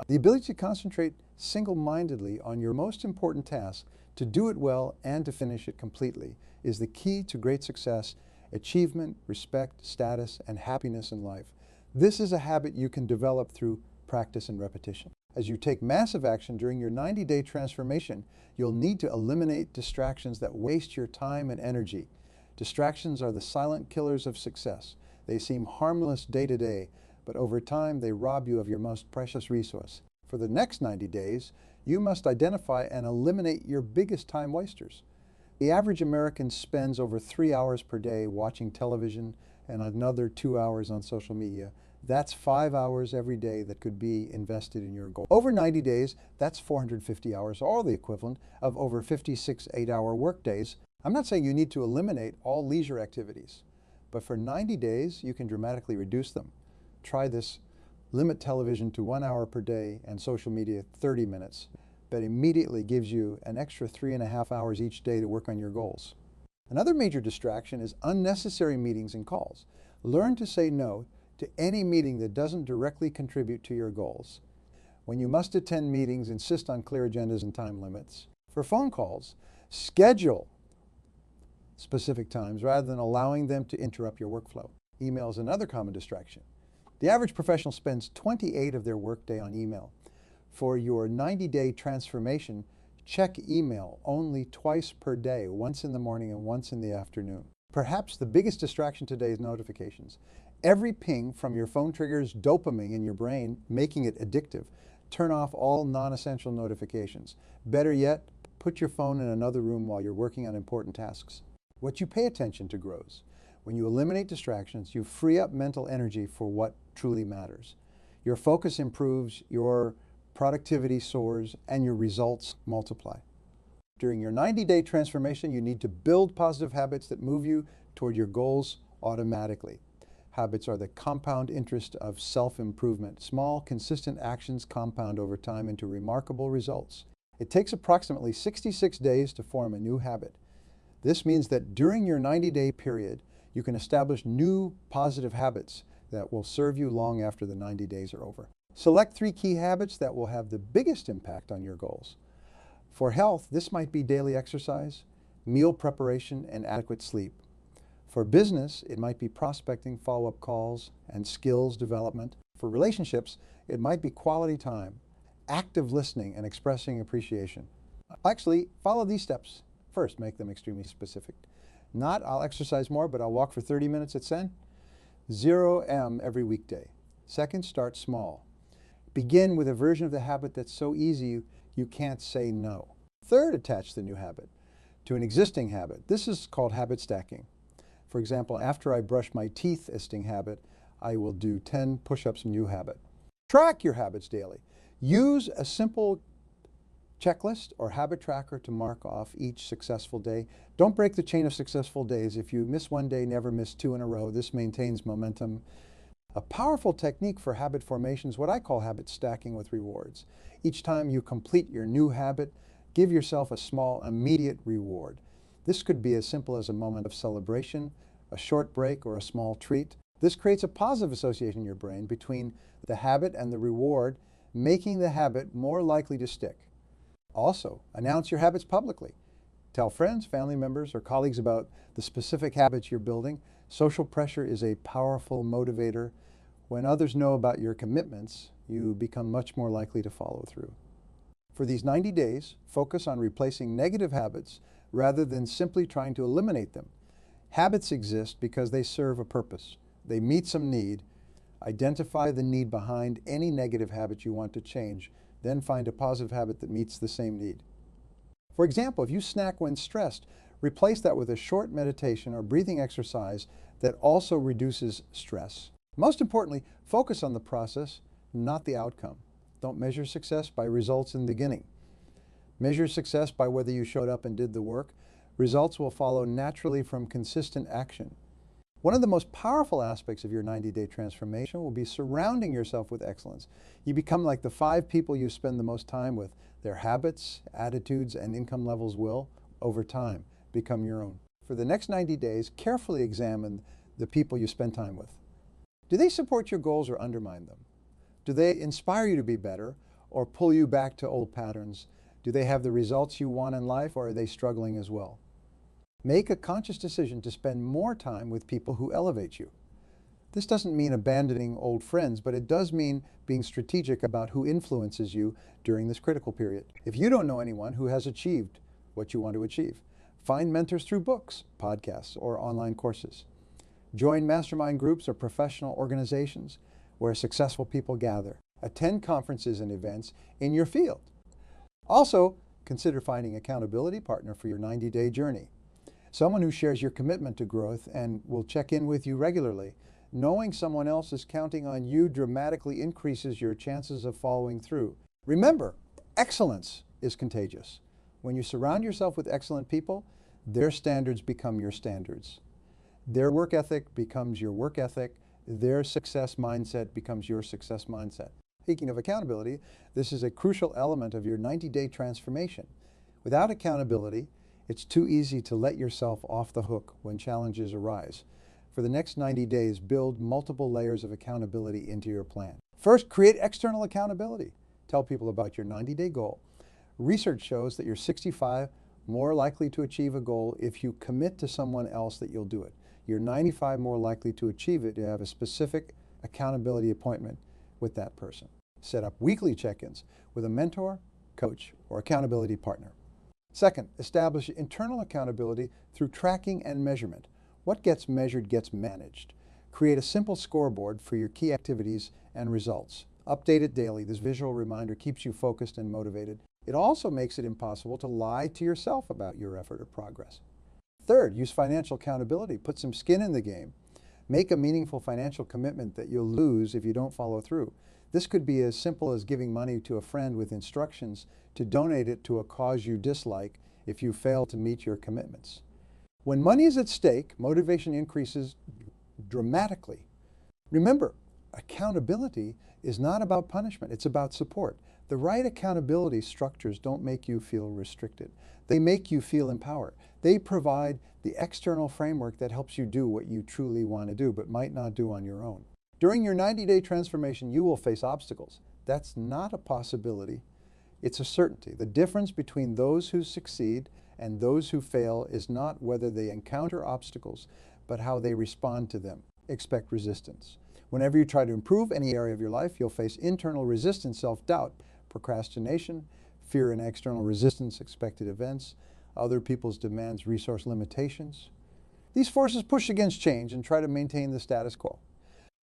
The ability to concentrate single-mindedly on your most important task, to do it well and to finish it completely, is the key to great success, achievement, respect, status, and happiness in life. This is a habit you can develop through practice and repetition. As you take massive action during your 90-day transformation, you'll need to eliminate distractions that waste your time and energy. Distractions are the silent killers of success. They seem harmless day to day, but over time they rob you of your most precious resource. For the next 90 days, you must identify and eliminate your biggest time wasters. The average American spends over 3 hours per day watching television and another 2 hours on social media. That's 5 hours every day that could be invested in your goal. Over 90 days, that's 450 hours, or the equivalent of over 56 8-hour work days. I'm not saying you need to eliminate all leisure activities, but for 90 days, you can dramatically reduce them. Try this. Limit television to 1 hour per day and social media 30 minutes. That immediately gives you an extra 3.5 hours each day to work on your goals. Another major distraction is unnecessary meetings and calls. Learn to say no to any meeting that doesn't directly contribute to your goals. When you must attend meetings, insist on clear agendas and time limits. For phone calls, schedule specific times rather than allowing them to interrupt your workflow. Email is another common distraction. The average professional spends 28 of their workday on email. For your 90-day transformation, check email only twice per day, once in the morning and once in the afternoon. Perhaps the biggest distraction today is notifications. Every ping from your phone triggers dopamine in your brain, making it addictive. Turn off all non-essential notifications. Better yet, put your phone in another room while you're working on important tasks. What you pay attention to grows. When you eliminate distractions, you free up mental energy for what truly matters. Your focus improves, your productivity soars, and your results multiply. During your 90-day transformation, you need to build positive habits that move you toward your goals automatically. Habits are the compound interest of self-improvement. Small, consistent actions compound over time into remarkable results. It takes approximately 66 days to form a new habit. This means that during your 90-day period, you can establish new positive habits that will serve you long after the 90 days are over. Select 3 key habits that will have the biggest impact on your goals. For health, this might be daily exercise, meal preparation, and adequate sleep. For business, it might be prospecting, follow-up calls, and skills development. For relationships, it might be quality time, active listening, and expressing appreciation. Actually, follow these steps. First, make them extremely specific. Not, I'll exercise more, but I'll walk for 30 minutes at Sen. 0 M every weekday. Second, start small. Begin with a version of the habit that's so easy you can't say no. Third, attach the new habit to an existing habit. This is called habit stacking. For example, after I brush my teeth listing habit, I will do 10 push-ups new habit. Track your habits daily. Use a simple checklist or habit tracker to mark off each successful day. Don't break the chain of successful days. If you miss one day, never miss 2 in a row. This maintains momentum. A powerful technique for habit formation is what I call habit stacking with rewards. Each time you complete your new habit, give yourself a small, immediate reward. This could be as simple as a moment of celebration, a short break, or a small treat. This creates a positive association in your brain between the habit and the reward, making the habit more likely to stick. Also, announce your habits publicly. Tell friends, family members, or colleagues about the specific habits you're building. Social pressure is a powerful motivator. When others know about your commitments, you become much more likely to follow through. For these 90 days, focus on replacing negative habits rather than simply trying to eliminate them. Habits exist because they serve a purpose. They meet some need. Identify the need behind any negative habit you want to change, then find a positive habit that meets the same need. For example, if you snack when stressed, replace that with a short meditation or breathing exercise that also reduces stress. Most importantly, focus on the process, not the outcome. Don't measure success by results in the beginning. Measure success by whether you showed up and did the work. Results will follow naturally from consistent action. One of the most powerful aspects of your 90-day transformation will be surrounding yourself with excellence. You become like the 5 people you spend the most time with. Their habits, attitudes, and income levels will, over time, become your own. For the next 90 days, carefully examine the people you spend time with. Do they support your goals or undermine them? Do they inspire you to be better or pull you back to old patterns? Do they have the results you want in life, or are they struggling as well? Make a conscious decision to spend more time with people who elevate you. This doesn't mean abandoning old friends, but it does mean being strategic about who influences you during this critical period. If you don't know anyone who has achieved what you want to achieve, find mentors through books, podcasts, or online courses. Join mastermind groups or professional organizations where successful people gather. Attend conferences and events in your field. Also, consider finding an accountability partner for your 90-day journey. Someone who shares your commitment to growth and will check in with you regularly. Knowing someone else is counting on you dramatically increases your chances of following through. Remember, excellence is contagious. When you surround yourself with excellent people, their standards become your standards. Their work ethic becomes your work ethic. Their success mindset becomes your success mindset. Speaking of accountability, this is a crucial element of your 90-day transformation. Without accountability, it's too easy to let yourself off the hook when challenges arise. For the next 90 days, build multiple layers of accountability into your plan. First, create external accountability. Tell people about your 90-day goal. Research shows that you're 65 more likely to achieve a goal if you commit to someone else that you'll do it. You're 95 more likely to achieve it if you have a specific accountability appointment with that person. Set up weekly check-ins with a mentor, coach, or accountability partner. Second, establish internal accountability through tracking and measurement. What gets measured gets managed. Create a simple scoreboard for your key activities and results. Update it daily. This visual reminder keeps you focused and motivated. It also makes it impossible to lie to yourself about your effort or progress. Third, use financial accountability. Put some skin in the game. Make a meaningful financial commitment that you'll lose if you don't follow through. This could be as simple as giving money to a friend with instructions to donate it to a cause you dislike if you fail to meet your commitments. When money is at stake, motivation increases dramatically. Remember, accountability is not about punishment, it's about support. The right accountability structures don't make you feel restricted. They make you feel empowered. They provide the external framework that helps you do what you truly want to do, but might not do on your own. During your 90-day transformation, you will face obstacles. That's not a possibility, it's a certainty. The difference between those who succeed and those who fail is not whether they encounter obstacles, but how they respond to them. Expect resistance. Whenever you try to improve any area of your life, you'll face internal resistance, self-doubt, procrastination, fear and external resistance, expected events, other people's demands, resource limitations. These forces push against change and try to maintain the status quo.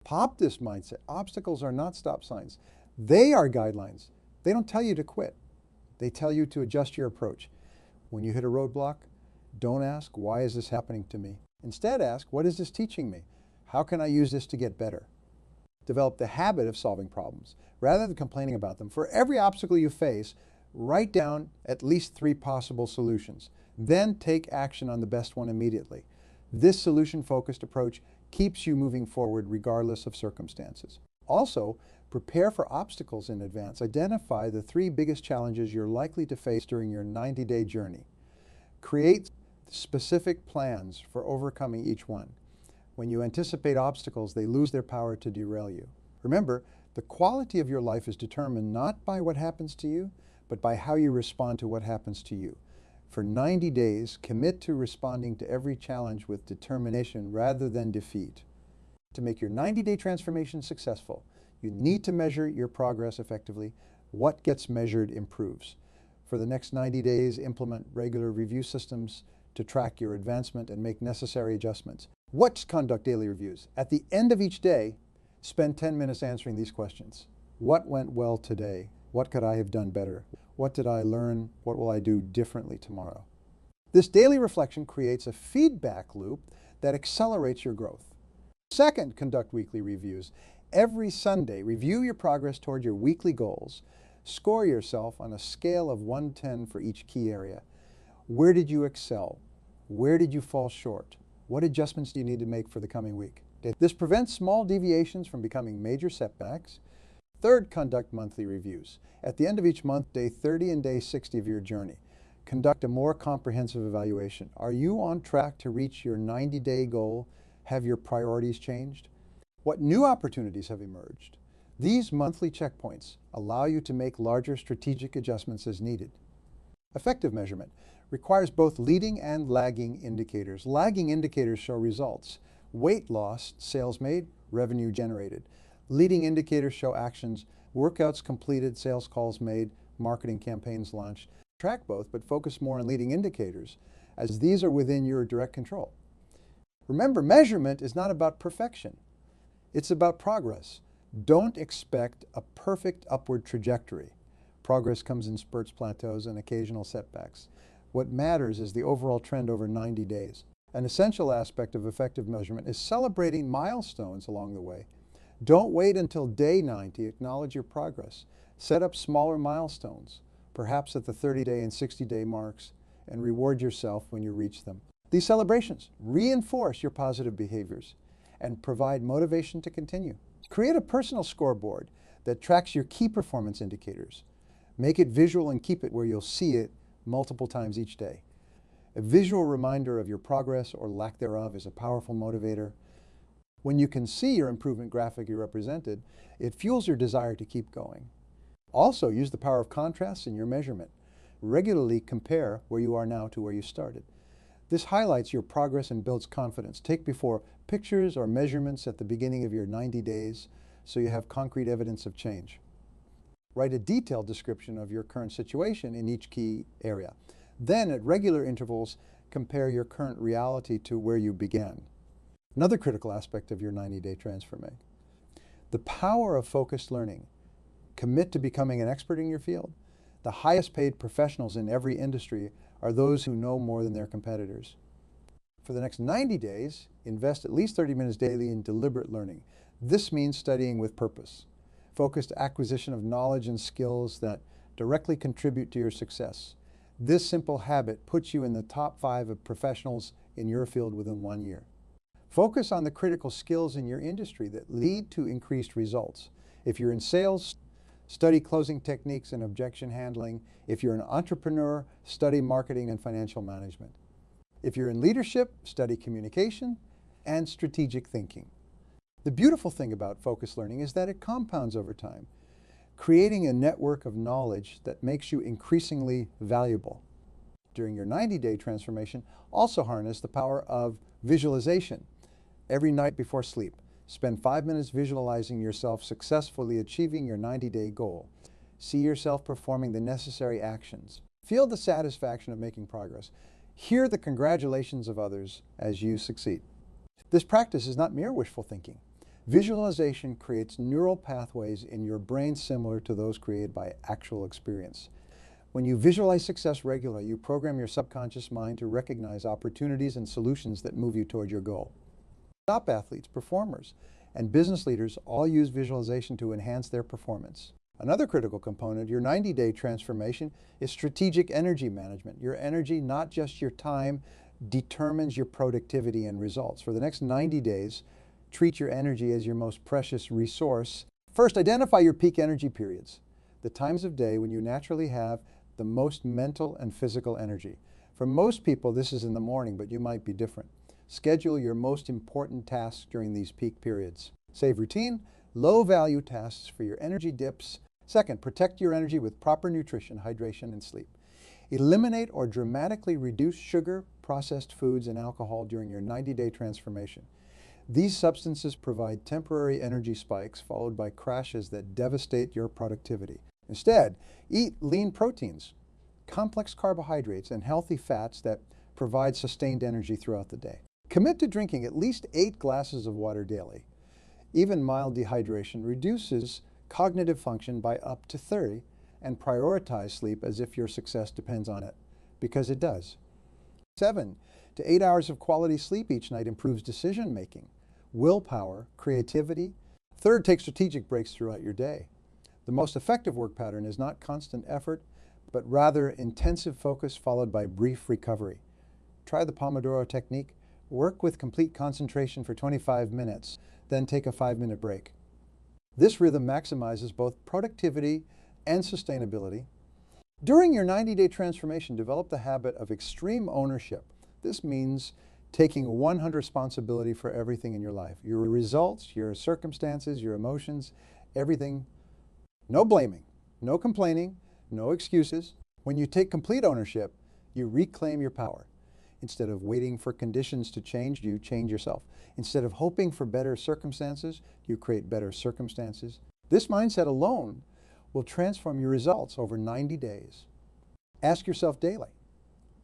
Pop this mindset. Obstacles are not stop signs. They are guidelines. They don't tell you to quit. They tell you to adjust your approach. When you hit a roadblock, don't ask, why is this happening to me? Instead ask, what is this teaching me? How can I use this to get better? Develop the habit of solving problems rather than complaining about them. For every obstacle you face, write down at least 3 possible solutions. Then take action on the best one immediately. This solution-focused approach keeps you moving forward regardless of circumstances. Also, prepare for obstacles in advance. Identify the 3 biggest challenges you're likely to face during your 90-day journey. Create specific plans for overcoming each one. When you anticipate obstacles, they lose their power to derail you. Remember, the quality of your life is determined not by what happens to you, but by how you respond to what happens to you. For 90 days, commit to responding to every challenge with determination rather than defeat. To make your 90-day transformation successful, you need to measure your progress effectively. What gets measured improves. For the next 90 days, implement regular review systems to track your advancement and make necessary adjustments. What conduct daily reviews? At the end of each day, spend 10 minutes answering these questions. What went well today? What could I have done better? What did I learn? What will I do differently tomorrow? This daily reflection creates a feedback loop that accelerates your growth. Second, conduct weekly reviews. Every Sunday, review your progress toward your weekly goals. Score yourself on a scale of 1 to 10 for each key area. Where did you excel? Where did you fall short? What adjustments do you need to make for the coming week? This prevents small deviations from becoming major setbacks. Third, conduct monthly reviews. At the end of each month, day 30 and day 60 of your journey, conduct a more comprehensive evaluation. Are you on track to reach your 90-day goal? Have your priorities changed? What new opportunities have emerged? These monthly checkpoints allow you to make larger strategic adjustments as needed. Effective measurement requires both leading and lagging indicators. Lagging indicators show results. Weight loss, sales made, revenue generated. Leading indicators show actions, workouts completed, sales calls made, marketing campaigns launched. Track both, but focus more on leading indicators, as these are within your direct control. Remember, measurement is not about perfection. It's about progress. Don't expect a perfect upward trajectory. Progress comes in spurts, plateaus, and occasional setbacks. What matters is the overall trend over 90 days. An essential aspect of effective measurement is celebrating milestones along the way. Don't wait until day 90 to acknowledge your progress. Set up smaller milestones, perhaps at the 30-day and 60-day marks, and reward yourself when you reach them. These celebrations reinforce your positive behaviors and provide motivation to continue. Create a personal scoreboard that tracks your key performance indicators. Make it visual and keep it where you'll see it multiple times each day. A visual reminder of your progress or lack thereof is a powerful motivator. When you can see your improvement graphically represented, it fuels your desire to keep going. Also, use the power of contrast in your measurement. Regularly compare where you are now to where you started. This highlights your progress and builds confidence. Take before pictures or measurements at the beginning of your 90 days so you have concrete evidence of change. Write a detailed description of your current situation in each key area. Then, at regular intervals, compare your current reality to where you began. Another critical aspect of your 90-day transformation. The power of focused learning. Commit to becoming an expert in your field. The highest paid professionals in every industry are those who know more than their competitors. For the next 90 days, invest at least 30 minutes daily in deliberate learning. This means studying with purpose. Focused acquisition of knowledge and skills that directly contribute to your success. This simple habit puts you in the top 5 of professionals in your field within 1 year. Focus on the critical skills in your industry that lead to increased results. If you're in sales, study closing techniques and objection handling. If you're an entrepreneur, study marketing and financial management. If you're in leadership, study communication and strategic thinking. The beautiful thing about focused learning is that it compounds over time, creating a network of knowledge that makes you increasingly valuable. During your 90-day transformation, also harness the power of visualization. Every night before sleep, spend 5 minutes visualizing yourself successfully achieving your 90-day goal. See yourself performing the necessary actions. Feel the satisfaction of making progress. Hear the congratulations of others as you succeed. This practice is not mere wishful thinking. Visualization creates neural pathways in your brain similar to those created by actual experience. When you visualize success regularly, you program your subconscious mind to recognize opportunities and solutions that move you toward your goal. Top athletes, performers, and business leaders all use visualization to enhance their performance. Another critical component of your 90-day transformation is strategic energy management. Your energy, not just your time, determines your productivity and results. For the next 90 days, treat your energy as your most precious resource. First, identify your peak energy periods, the times of day when you naturally have the most mental and physical energy. For most people, this is in the morning, but you might be different. Schedule your most important tasks during these peak periods. Save routine, low-value tasks for your energy dips. Second, protect your energy with proper nutrition, hydration, and sleep. Eliminate or dramatically reduce sugar, processed foods, and alcohol during your 90-day transformation. These substances provide temporary energy spikes followed by crashes that devastate your productivity. Instead, eat lean proteins, complex carbohydrates, and healthy fats that provide sustained energy throughout the day. Commit to drinking at least 8 glasses of water daily. Even mild dehydration reduces cognitive function by up to 30, and prioritize sleep as if your success depends on it, because it does. 7 to 8 hours of quality sleep each night improves decision making, willpower, creativity. Third, take strategic breaks throughout your day. The most effective work pattern is not constant effort, but rather intensive focus followed by brief recovery. Try the Pomodoro technique. Work with complete concentration for 25 minutes, then take a 5-minute break. This rhythm maximizes both productivity and sustainability. During your 90-day transformation, develop the habit of extreme ownership. This means taking 100% responsibility for everything in your life. Your results, your circumstances, your emotions, everything. No blaming, no complaining, no excuses. When you take complete ownership, you reclaim your power. Instead of waiting for conditions to change, you change yourself. Instead of hoping for better circumstances, you create better circumstances. This mindset alone will transform your results over 90 days. Ask yourself daily,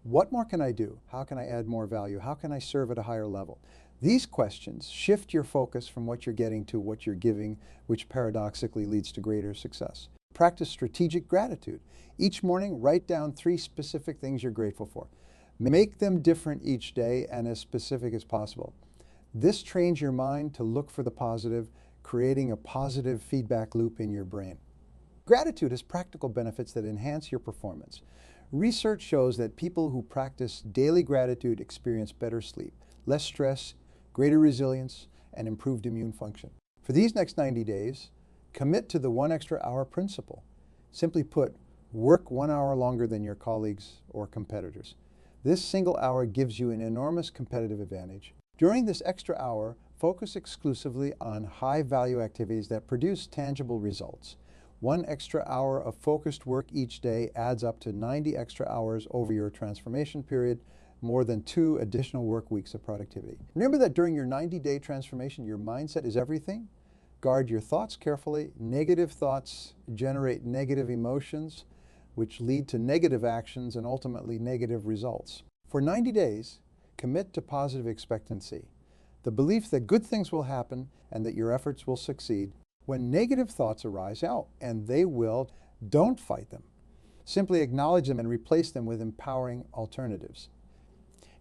what more can I do? How can I add more value? How can I serve at a higher level? These questions shift your focus from what you're getting to what you're giving, which paradoxically leads to greater success. Practice strategic gratitude. Each morning, write down 3 specific things you're grateful for. Make them different each day and as specific as possible. This trains your mind to look for the positive, creating a positive feedback loop in your brain. Gratitude has practical benefits that enhance your performance. Research shows that people who practice daily gratitude experience better sleep, less stress, greater resilience, and improved immune function. For these next 90 days, commit to the 1 extra hour principle. Simply put, work 1 hour longer than your colleagues or competitors. This single hour gives you an enormous competitive advantage. During this extra hour, focus exclusively on high-value activities that produce tangible results. 1 extra hour of focused work each day adds up to 90 extra hours over your transformation period, more than 2 additional work weeks of productivity. Remember that during your 90-day transformation, your mindset is everything. Guard your thoughts carefully. Negative thoughts generate negative emotions, which lead to negative actions and ultimately negative results. For 90 days, commit to positive expectancy, the belief that good things will happen and that your efforts will succeed. When negative thoughts arise, and they will, don't fight them. Simply acknowledge them and replace them with empowering alternatives.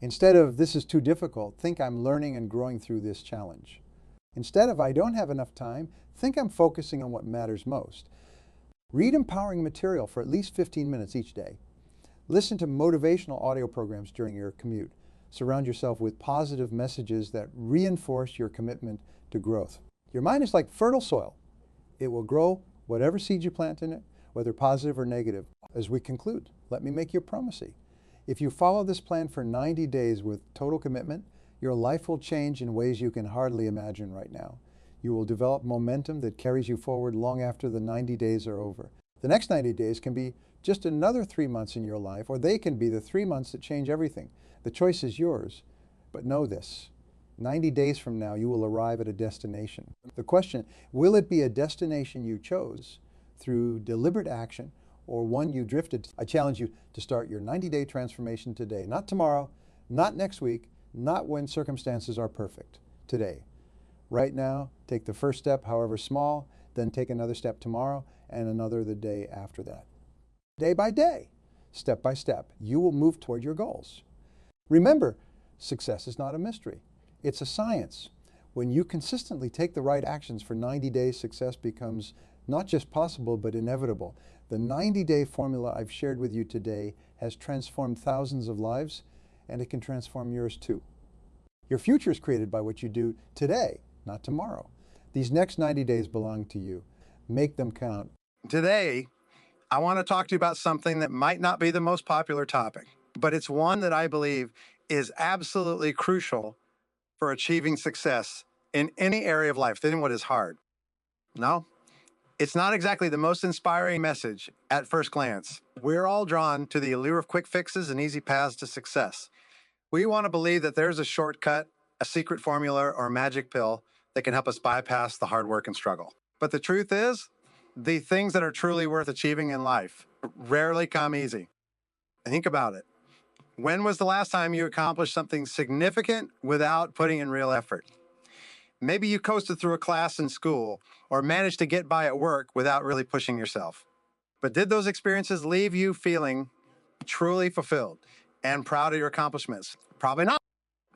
Instead of, this is too difficult, think I'm learning and growing through this challenge. Instead of, I don't have enough time, think I'm focusing on what matters most. Read empowering material for at least 15 minutes each day. Listen to motivational audio programs during your commute. Surround yourself with positive messages that reinforce your commitment to growth. Your mind is like fertile soil. It will grow whatever seeds you plant in it, whether positive or negative. As we conclude, let me make you a promise. If you follow this plan for 90 days with total commitment, your life will change in ways you can hardly imagine right now. You will develop momentum that carries you forward long after the 90 days are over. The next 90 days can be just another 3 months in your life, or they can be the 3 months that change everything. The choice is yours, but know this. 90 days from now, you will arrive at a destination. The question, will it be a destination you chose through deliberate action or one you drifted? I challenge you to start your 90-day transformation today. Not tomorrow, not next week, not when circumstances are perfect. Today. Right now, take the first step, however small, then take another step tomorrow and another the day after that. Day by day, step by step, you will move toward your goals. Remember, success is not a mystery. It's a science. When you consistently take the right actions for 90 days, success becomes not just possible, but inevitable. The 90-day formula I've shared with you today has transformed thousands of lives, and it can transform yours too. Your future is created by what you do today, not tomorrow. These next 90 days belong to you. Make them count. Today, I want to talk to you about something that might not be the most popular topic, but it's one that I believe is absolutely crucial for achieving success in any area of life, then what is hard. No, it's not exactly the most inspiring message at first glance. We're all drawn to the allure of quick fixes and easy paths to success. We want to believe that there's a shortcut, a secret formula, or a magic pill that can help us bypass the hard work and struggle. But the truth is, the things that are truly worth achieving in life rarely come easy. Think about it. When was the last time you accomplished something significant without putting in real effort? Maybe you coasted through a class in school or managed to get by at work without really pushing yourself. But did those experiences leave you feeling truly fulfilled and proud of your accomplishments? Probably not.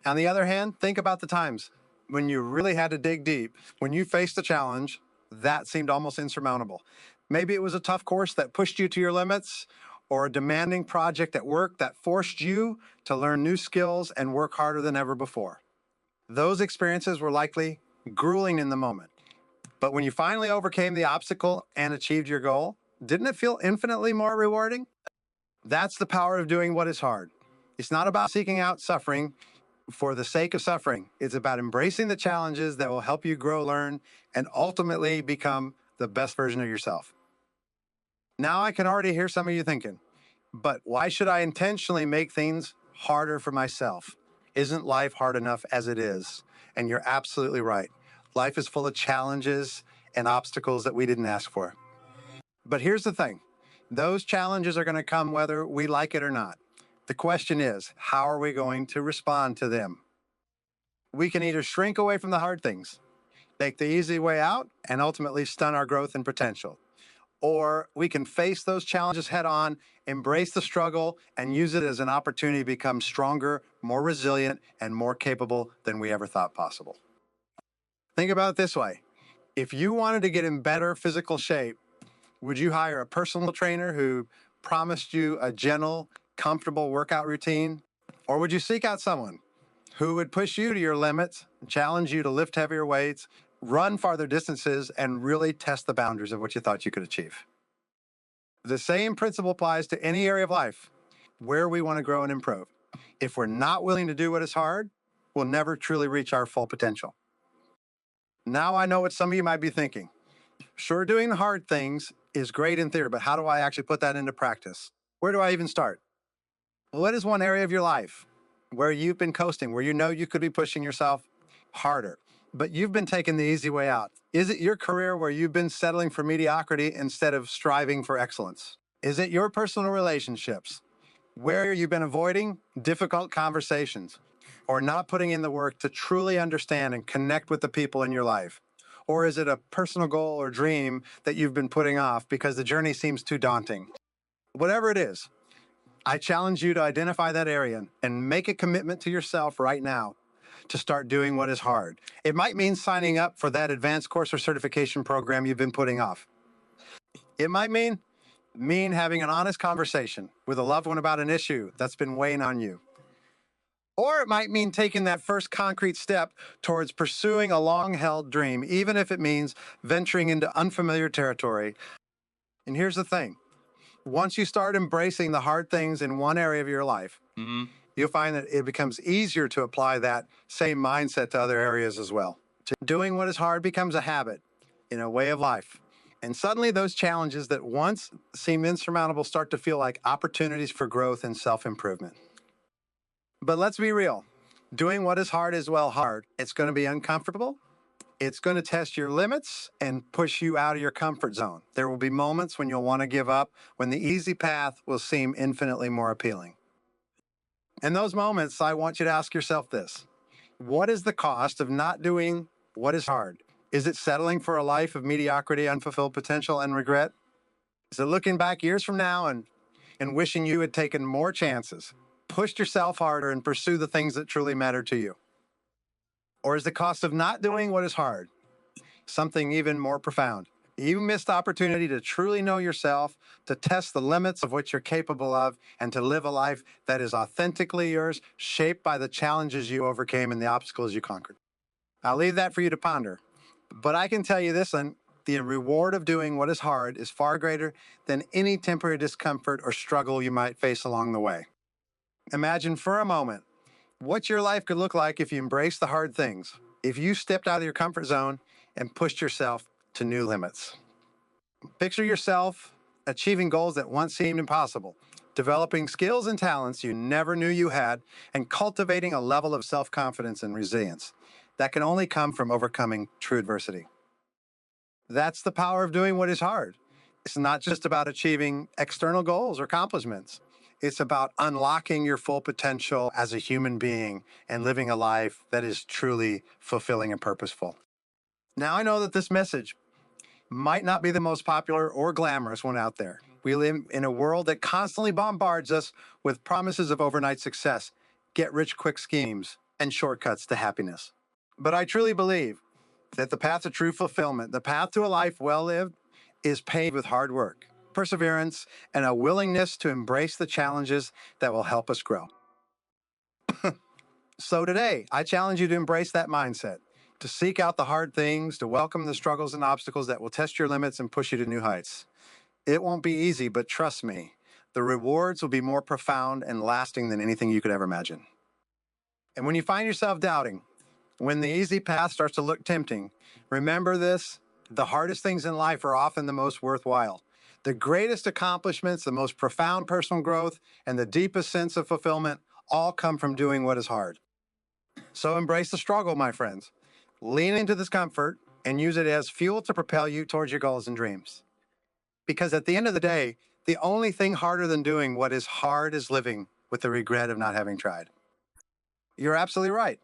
On the other hand, think about the times when you really had to dig deep, when you faced a challenge that seemed almost insurmountable. Maybe it was a tough course that pushed you to your limits, or a demanding project at work that forced you to learn new skills and work harder than ever before. Those experiences were likely grueling in the moment. But when you finally overcame the obstacle and achieved your goal, didn't it feel infinitely more rewarding? That's the power of doing what is hard. It's not about seeking out suffering for the sake of suffering. It's about embracing the challenges that will help you grow, learn, and ultimately become the best version of yourself. Now I can already hear some of you thinking, but why should I intentionally make things harder for myself. Isn't life hard enough as it is? And you're absolutely right. Life is full of challenges and obstacles that we didn't ask for. But here's the thing. Those challenges are going to come whether we like it or not. The question is, how are we going to respond to them? We can either shrink away from the hard things, take the easy way out, and ultimately stun our growth and potential. Or we can face those challenges head on, embrace the struggle, and use it as an opportunity to become stronger, more resilient, and more capable than we ever thought possible. Think about it this way. If you wanted to get in better physical shape, would you hire a personal trainer who promised you a gentle, comfortable workout routine? Or would you seek out someone who would push you to your limits, challenge you to lift heavier weights, run farther distances, and really test the boundaries of what you thought you could achieve? The same principle applies to any area of life where we want to grow and improve. If we're not willing to do what is hard, we'll never truly reach our full potential. Now I know what some of you might be thinking. Sure, doing the hard things is great in theory, but how do I actually put that into practice? Where do I even start? What is one area of your life where you've been coasting, where you know you could be pushing yourself harder, but you've been taking the easy way out? Is it your career where you've been settling for mediocrity instead of striving for excellence? Is it your personal relationships where you've been avoiding difficult conversations or not putting in the work to truly understand and connect with the people in your life? Or is it a personal goal or dream that you've been putting off because the journey seems too daunting? Whatever it is, I challenge you to identify that area and make a commitment to yourself right now to start doing what is hard. It might mean signing up for that advanced course or certification program you've been putting off. It might mean having an honest conversation with a loved one about an issue that's been weighing on you. Or it might mean taking that first concrete step towards pursuing a long-held dream, even if it means venturing into unfamiliar territory. And here's the thing. Once you start embracing the hard things in one area of your life, you'll find that it becomes easier to apply that same mindset to other areas as well. Doing what is hard becomes a habit, a way of life. And suddenly those challenges that once seemed insurmountable start to feel like opportunities for growth and self-improvement. But let's be real. Doing what is hard is hard. It's going to be uncomfortable. It's going to test your limits and push you out of your comfort zone. There will be moments when you'll want to give up, when the easy path will seem infinitely more appealing. In those moments, I want you to ask yourself this. What is the cost of not doing what is hard? Is it settling for a life of mediocrity, unfulfilled potential, and regret? Is it looking back years from now and wishing you had taken more chances, pushed yourself harder, and pursue the things that truly matter to you? Or is the cost of not doing what is hard something even more profound? You missed the opportunity to truly know yourself, to test the limits of what you're capable of, and to live a life that is authentically yours, shaped by the challenges you overcame and the obstacles you conquered. I'll leave that for you to ponder. But I can tell you this, and the reward of doing what is hard is far greater than any temporary discomfort or struggle you might face along the way. Imagine for a moment what your life could look like if you embraced the hard things, if you stepped out of your comfort zone and pushed yourself to new limits. Picture yourself achieving goals that once seemed impossible, developing skills and talents you never knew you had, and cultivating a level of self-confidence and resilience that can only come from overcoming true adversity. That's the power of doing what is hard. It's not just about achieving external goals or accomplishments. It's about unlocking your full potential as a human being and living a life that is truly fulfilling and purposeful. Now, I know that this message might not be the most popular or glamorous one out there. We live in a world that constantly bombards us with promises of overnight success, get-rich-quick schemes, and shortcuts to happiness. But I truly believe that the path to true fulfillment, the path to a life well lived, is paved with hard work, perseverance, and a willingness to embrace the challenges that will help us grow. So today, I challenge you to embrace that mindset, to seek out the hard things, to welcome the struggles and obstacles that will test your limits and push you to new heights. It won't be easy, but trust me, the rewards will be more profound and lasting than anything you could ever imagine. And when you find yourself doubting, when the easy path starts to look tempting, remember this: the hardest things in life are often the most worthwhile. The greatest accomplishments, the most profound personal growth, and the deepest sense of fulfillment all come from doing what is hard. So embrace the struggle, my friends. Lean into discomfort and use it as fuel to propel you towards your goals and dreams. Because at the end of the day, the only thing harder than doing what is hard is living with the regret of not having tried. You're absolutely right.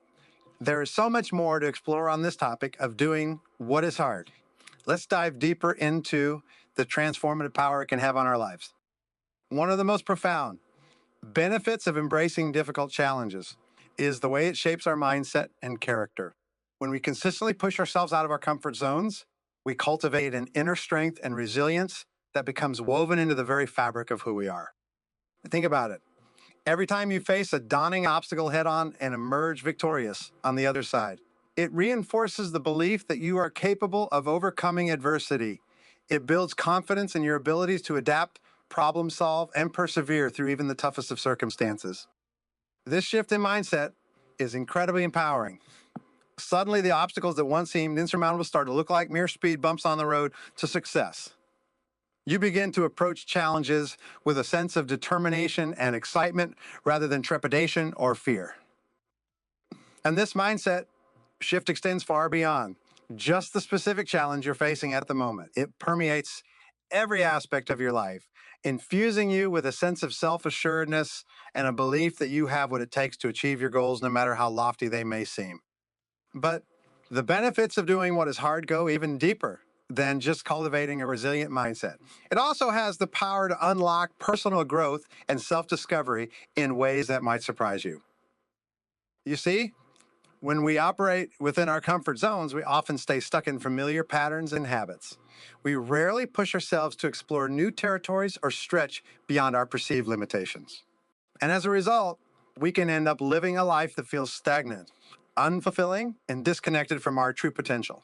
There is so much more to explore on this topic of doing what is hard. Let's dive deeper into the transformative power it can have on our lives. One of the most profound benefits of embracing difficult challenges is the way it shapes our mindset and character. When we consistently push ourselves out of our comfort zones, we cultivate an inner strength and resilience that becomes woven into the very fabric of who we are. Think about it. Every time you face a daunting obstacle head-on and emerge victorious on the other side, it reinforces the belief that you are capable of overcoming adversity. It builds confidence in your abilities to adapt, problem solve, and persevere through even the toughest of circumstances. This shift in mindset is incredibly empowering. Suddenly, the obstacles that once seemed insurmountable start to look like mere speed bumps on the road to success. You begin to approach challenges with a sense of determination and excitement rather than trepidation or fear. And this mindset shift extends far beyond just the specific challenge you're facing at the moment. It permeates every aspect of your life, infusing you with a sense of self-assuredness and a belief that you have what it takes to achieve your goals, no matter how lofty they may seem. But the benefits of doing what is hard go even deeper than just cultivating a resilient mindset. It also has the power to unlock personal growth and self-discovery in ways that might surprise you. You see, when we operate within our comfort zones, we often stay stuck in familiar patterns and habits. We rarely push ourselves to explore new territories or stretch beyond our perceived limitations. And as a result, we can end up living a life that feels stagnant, unfulfilling, and disconnected from our true potential.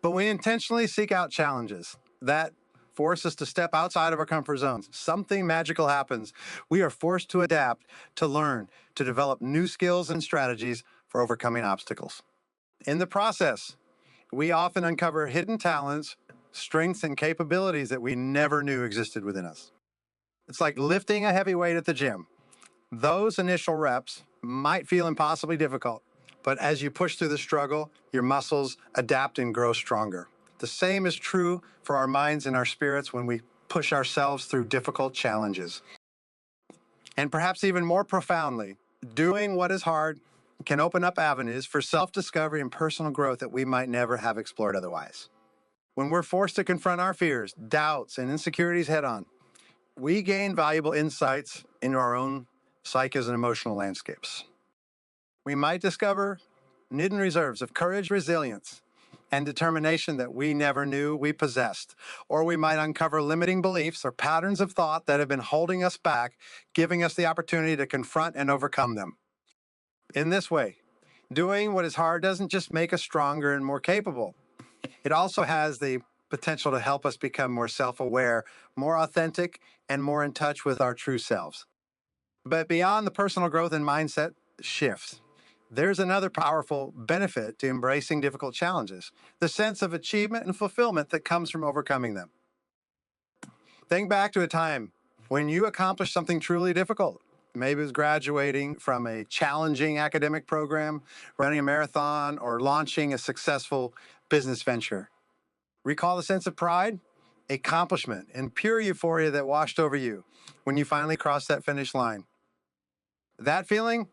But when we intentionally seek out challenges that force us to step outside of our comfort zones, something magical happens. We are forced to adapt, to learn, to develop new skills and strategies for overcoming obstacles. In the process, we often uncover hidden talents, strengths, and capabilities that we never knew existed within us. It's like lifting a heavy weight at the gym. Those initial reps might feel impossibly difficult, but as you push through the struggle, your muscles adapt and grow stronger. The same is true for our minds and our spirits when we push ourselves through difficult challenges. And perhaps even more profoundly, doing what is hard can open up avenues for self-discovery and personal growth that we might never have explored otherwise. When we're forced to confront our fears, doubts, and insecurities head-on, we gain valuable insights into our own psyches and emotional landscapes. We might discover hidden reserves of courage, resilience, and determination that we never knew we possessed. Or we might uncover limiting beliefs or patterns of thought that have been holding us back, giving us the opportunity to confront and overcome them. In this way, doing what is hard doesn't just make us stronger and more capable. It also has the potential to help us become more self-aware, more authentic, and more in touch with our true selves. But beyond the personal growth and mindset shifts, there's another powerful benefit to embracing difficult challenges, the sense of achievement and fulfillment that comes from overcoming them. Think back to a time when you accomplished something truly difficult. Maybe it was graduating from a challenging academic program, running a marathon, or launching a successful business venture. Recall the sense of pride, accomplishment, and pure euphoria that washed over you when you finally crossed that finish line. That feeling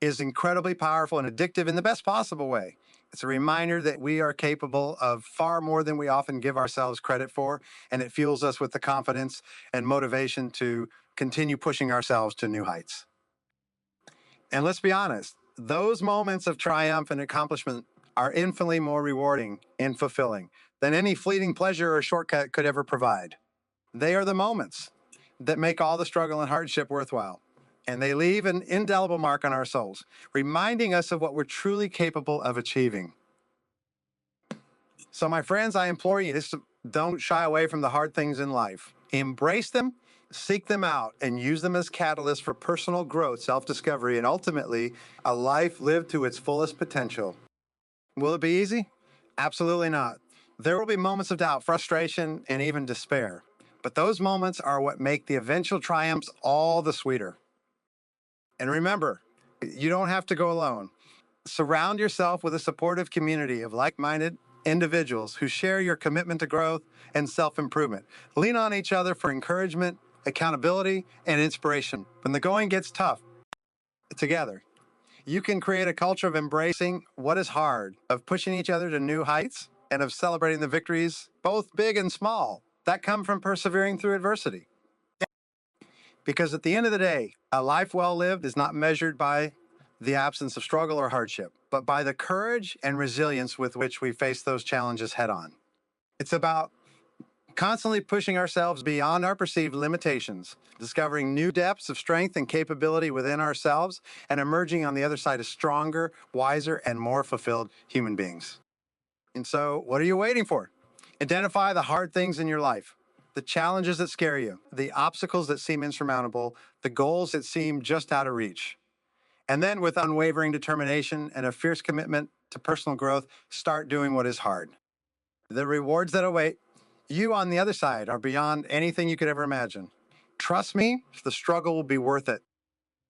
is incredibly powerful and addictive in the best possible way. It's a reminder that we are capable of far more than we often give ourselves credit for, and it fuels us with the confidence and motivation to continue pushing ourselves to new heights. And let's be honest, those moments of triumph and accomplishment are infinitely more rewarding and fulfilling than any fleeting pleasure or shortcut could ever provide. They are the moments that make all the struggle and hardship worthwhile. And they leave an indelible mark on our souls, reminding us of what we're truly capable of achieving. So my friends, I implore you, don't shy away from the hard things in life. Embrace them, seek them out, and use them as catalysts for personal growth, self-discovery, and ultimately, a life lived to its fullest potential. Will it be easy? Absolutely not. There will be moments of doubt, frustration, and even despair. But those moments are what make the eventual triumphs all the sweeter. And remember, you don't have to go alone. Surround yourself with a supportive community of like-minded individuals who share your commitment to growth and self-improvement. Lean on each other for encouragement, accountability, and inspiration. When the going gets tough, together, you can create a culture of embracing what is hard, of pushing each other to new heights, and of celebrating the victories, both big and small, that come from persevering through adversity. Because at the end of the day, a life well lived is not measured by the absence of struggle or hardship, but by the courage and resilience with which we face those challenges head on. It's about constantly pushing ourselves beyond our perceived limitations, discovering new depths of strength and capability within ourselves, and emerging on the other side as stronger, wiser, and more fulfilled human beings. And so, what are you waiting for? Identify the hard things in your life, the challenges that scare you, the obstacles that seem insurmountable, the goals that seem just out of reach. And then, with unwavering determination and a fierce commitment to personal growth, start doing what is hard. The rewards that await you on the other side are beyond anything you could ever imagine. Trust me, the struggle will be worth it.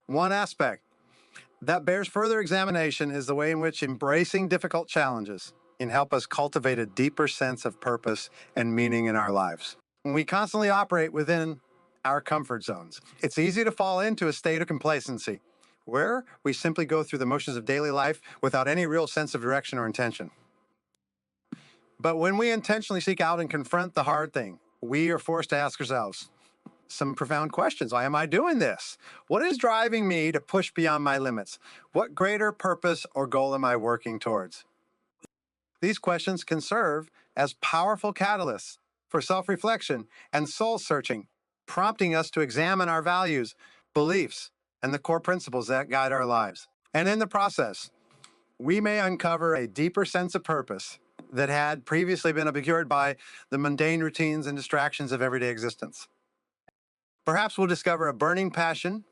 One aspect that bears further examination is the way in which embracing difficult challenges can help us cultivate a deeper sense of purpose and meaning in our lives. When we constantly operate within our comfort zones, it's easy to fall into a state of complacency where we simply go through the motions of daily life without any real sense of direction or intention. But when we intentionally seek out and confront the hard thing, we are forced to ask ourselves some profound questions. Why am I doing this? What is driving me to push beyond my limits? What greater purpose or goal am I working towards? These questions can serve as powerful catalysts for self-reflection and soul-searching, prompting us to examine our values, beliefs, and the core principles that guide our lives. And in the process, we may uncover a deeper sense of purpose that had previously been obscured by the mundane routines and distractions of everyday existence. Perhaps we'll discover a burning passion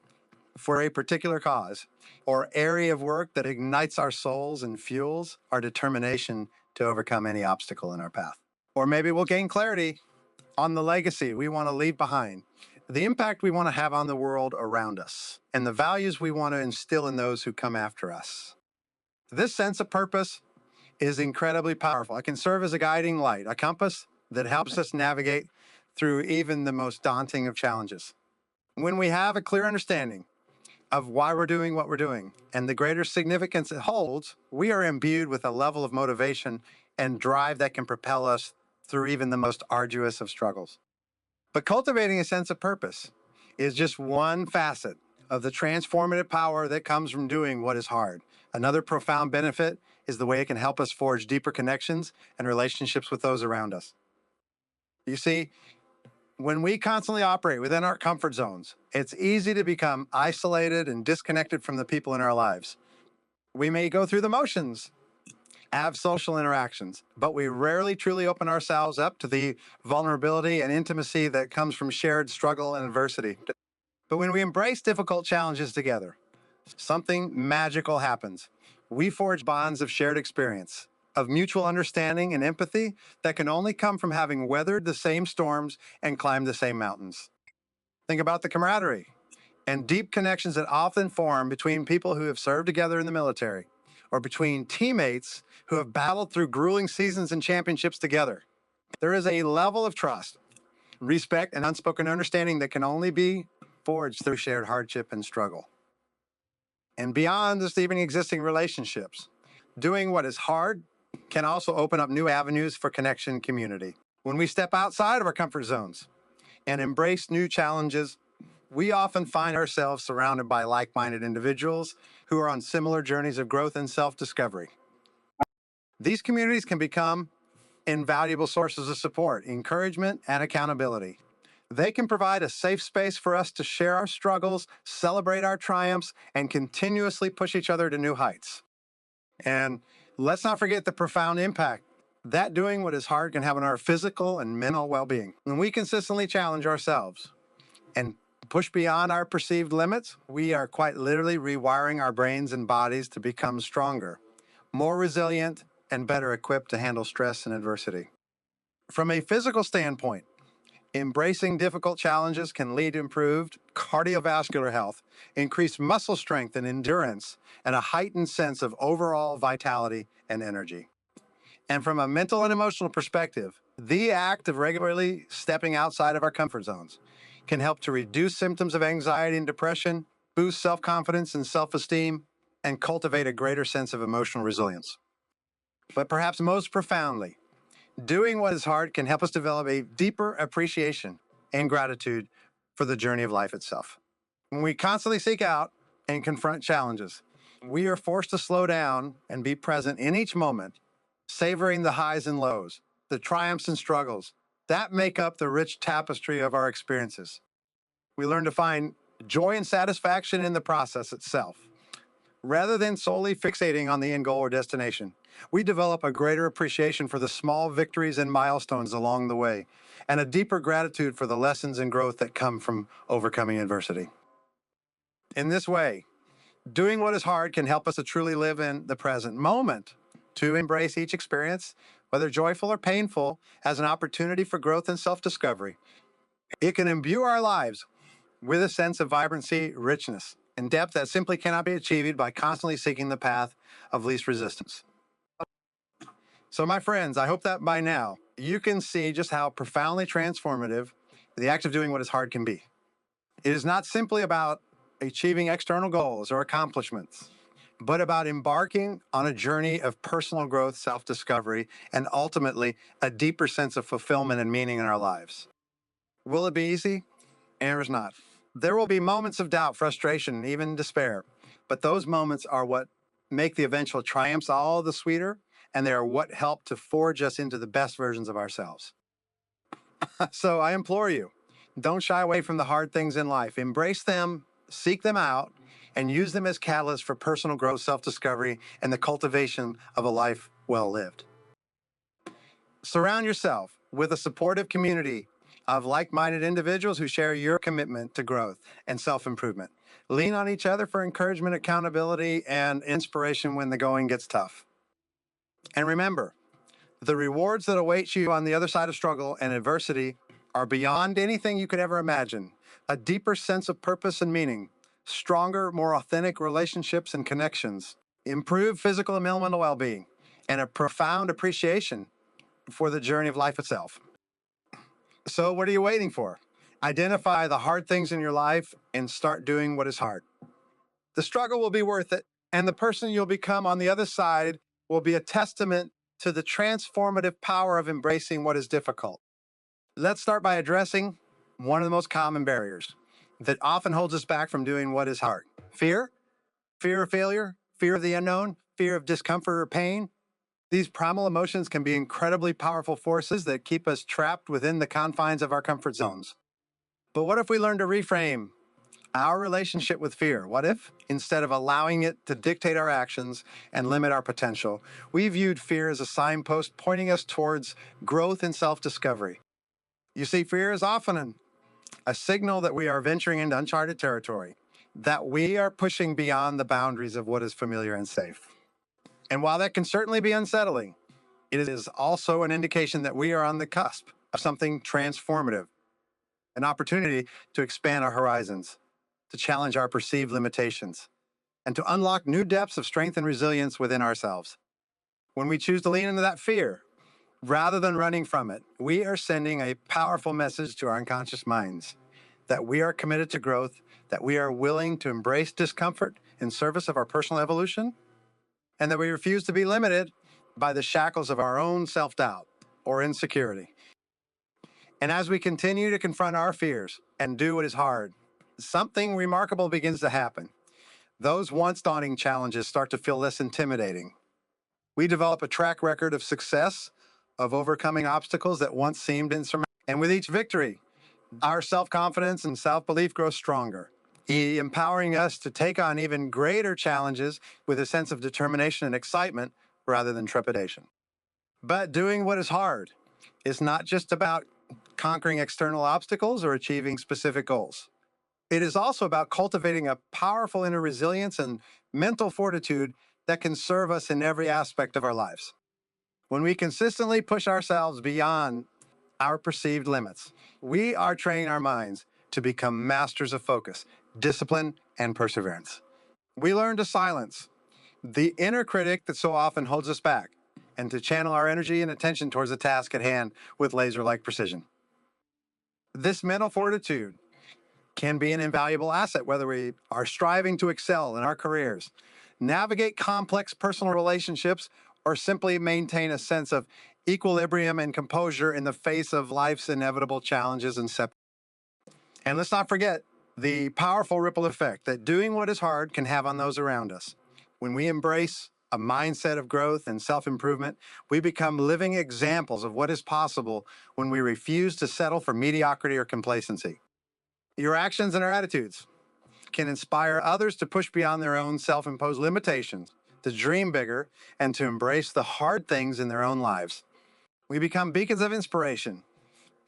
for a particular cause or area of work that ignites our souls and fuels our determination to overcome any obstacle in our path. Or maybe we'll gain clarity on the legacy we want to leave behind, the impact we want to have on the world around us, and the values we want to instill in those who come after us. This sense of purpose is incredibly powerful. It can serve as a guiding light, a compass that helps us navigate through even the most daunting of challenges. When we have a clear understanding of why we're doing what we're doing and the greater significance it holds, we are imbued with a level of motivation and drive that can propel us through even the most arduous of struggles. But cultivating a sense of purpose is just one facet of the transformative power that comes from doing what is hard. Another profound benefit is the way it can help us forge deeper connections and relationships with those around us. You see, when we constantly operate within our comfort zones, it's easy to become isolated and disconnected from the people in our lives. We may go through the motions, have social interactions, but we rarely truly open ourselves up to the vulnerability and intimacy that comes from shared struggle and adversity. But when we embrace difficult challenges together, something magical happens. We forge bonds of shared experience, of mutual understanding and empathy that can only come from having weathered the same storms and climbed the same mountains. Think about the camaraderie and deep connections that often form between people who have served together in the military, or between teammates who have battled through grueling seasons and championships together. There is a level of trust, respect, and unspoken understanding that can only be forged through shared hardship and struggle. And beyond just even existing relationships, doing what is hard can also open up new avenues for connection and community. When we step outside of our comfort zones and embrace new challenges, we often find ourselves surrounded by like-minded individuals who are on similar journeys of growth and self-discovery. These communities can become invaluable sources of support, encouragement, and accountability. They can provide a safe space for us to share our struggles, celebrate our triumphs, and continuously push each other to new heights. And let's not forget the profound impact that doing what is hard can have on our physical and mental well-being. When we consistently challenge ourselves and push beyond our perceived limits, we are quite literally rewiring our brains and bodies to become stronger, more resilient, and better equipped to handle stress and adversity. From a physical standpoint, Embracing difficult challenges can lead to improved cardiovascular health, increased muscle strength and endurance, and a heightened sense of overall vitality and energy. And from a mental and emotional perspective, the act of regularly stepping outside of our comfort zones can help to reduce symptoms of anxiety and depression, boost self-confidence and self-esteem, and cultivate a greater sense of emotional resilience. But perhaps most profoundly, doing what is hard can help us develop a deeper appreciation and gratitude for the journey of life itself. When we constantly seek out and confront challenges, we are forced to slow down and be present in each moment, savoring the highs and lows, the triumphs and struggles that make up the rich tapestry of our experiences. We learn to find joy and satisfaction in the process itself. Rather than solely fixating on the end goal or destination, we develop a greater appreciation for the small victories and milestones along the way, and a deeper gratitude for the lessons and growth that come from overcoming adversity. In this way, doing what is hard can help us to truly live in the present moment, to embrace each experience, whether joyful or painful, as an opportunity for growth and self-discovery. It can imbue our lives with a sense of vibrancy, richness, and depth that simply cannot be achieved by constantly seeking the path of least resistance. So my friends, I hope that by now you can see just how profoundly transformative the act of doing what is hard can be. It is not simply about achieving external goals or accomplishments, but about embarking on a journey of personal growth, self-discovery, and ultimately a deeper sense of fulfillment and meaning in our lives. Will it be easy? Answer is not. There will be moments of doubt, frustration, even despair, but those moments are what make the eventual triumphs all the sweeter, and they are what help to forge us into the best versions of ourselves. So I implore you, don't shy away from the hard things in life. Embrace them, seek them out, and use them as catalysts for personal growth, self-discovery, and the cultivation of a life well lived. Surround yourself with a supportive community of like-minded individuals who share your commitment to growth and self-improvement. Lean on each other for encouragement, accountability, and inspiration when the going gets tough. And remember, the rewards that await you on the other side of struggle and adversity are beyond anything you could ever imagine. A deeper sense of purpose and meaning, stronger, more authentic relationships and connections, improved physical and mental well-being, and a profound appreciation for the journey of life itself. So what are you waiting for? Identify the hard things in your life and start doing what is hard. The struggle will be worth it, and the person you'll become on the other side will be a testament to the transformative power of embracing what is difficult. Let's start by addressing one of the most common barriers that often holds us back from doing what is hard. Fear? Fear of failure? Fear of the unknown? Fear of discomfort or pain? These primal emotions can be incredibly powerful forces that keep us trapped within the confines of our comfort zones. But what if we learn to reframe our relationship with fear? What if, instead of allowing it to dictate our actions and limit our potential, we viewed fear as a signpost pointing us towards growth and self-discovery? You see, fear is often a signal that we are venturing into uncharted territory, that we are pushing beyond the boundaries of what is familiar and safe. And while that can certainly be unsettling, it is also an indication that we are on the cusp of something transformative, an opportunity to expand our horizons, to challenge our perceived limitations, and to unlock new depths of strength and resilience within ourselves. When we choose to lean into that fear, rather than running from it, we are sending a powerful message to our unconscious minds that we are committed to growth, that we are willing to embrace discomfort in service of our personal evolution, and that we refuse to be limited by the shackles of our own self-doubt or insecurity. And as we continue to confront our fears and do what is hard, something remarkable begins to happen. Those once daunting challenges start to feel less intimidating. We develop a track record of success, of overcoming obstacles that once seemed insurmountable. And with each victory, our self-confidence and self-belief grow stronger, empowering us to take on even greater challenges with a sense of determination and excitement rather than trepidation. But doing what is hard is not just about conquering external obstacles or achieving specific goals. It is also about cultivating a powerful inner resilience and mental fortitude that can serve us in every aspect of our lives. When we consistently push ourselves beyond our perceived limits. We are training our minds to become masters of focus, discipline, and perseverance. We learn to silence the inner critic that so often holds us back and to channel our energy and attention towards the task at hand with laser-like precision. This mental fortitude can be an invaluable asset, whether we are striving to excel in our careers, navigate complex personal relationships, or simply maintain a sense of equilibrium and composure in the face of life's inevitable challenges and setbacks. And let's not forget the powerful ripple effect that doing what is hard can have on those around us. When we embrace a mindset of growth and self-improvement, we become living examples of what is possible when we refuse to settle for mediocrity or complacency. Your actions and our attitudes can inspire others to push beyond their own self-imposed limitations, to dream bigger, and to embrace the hard things in their own lives. We become beacons of inspiration,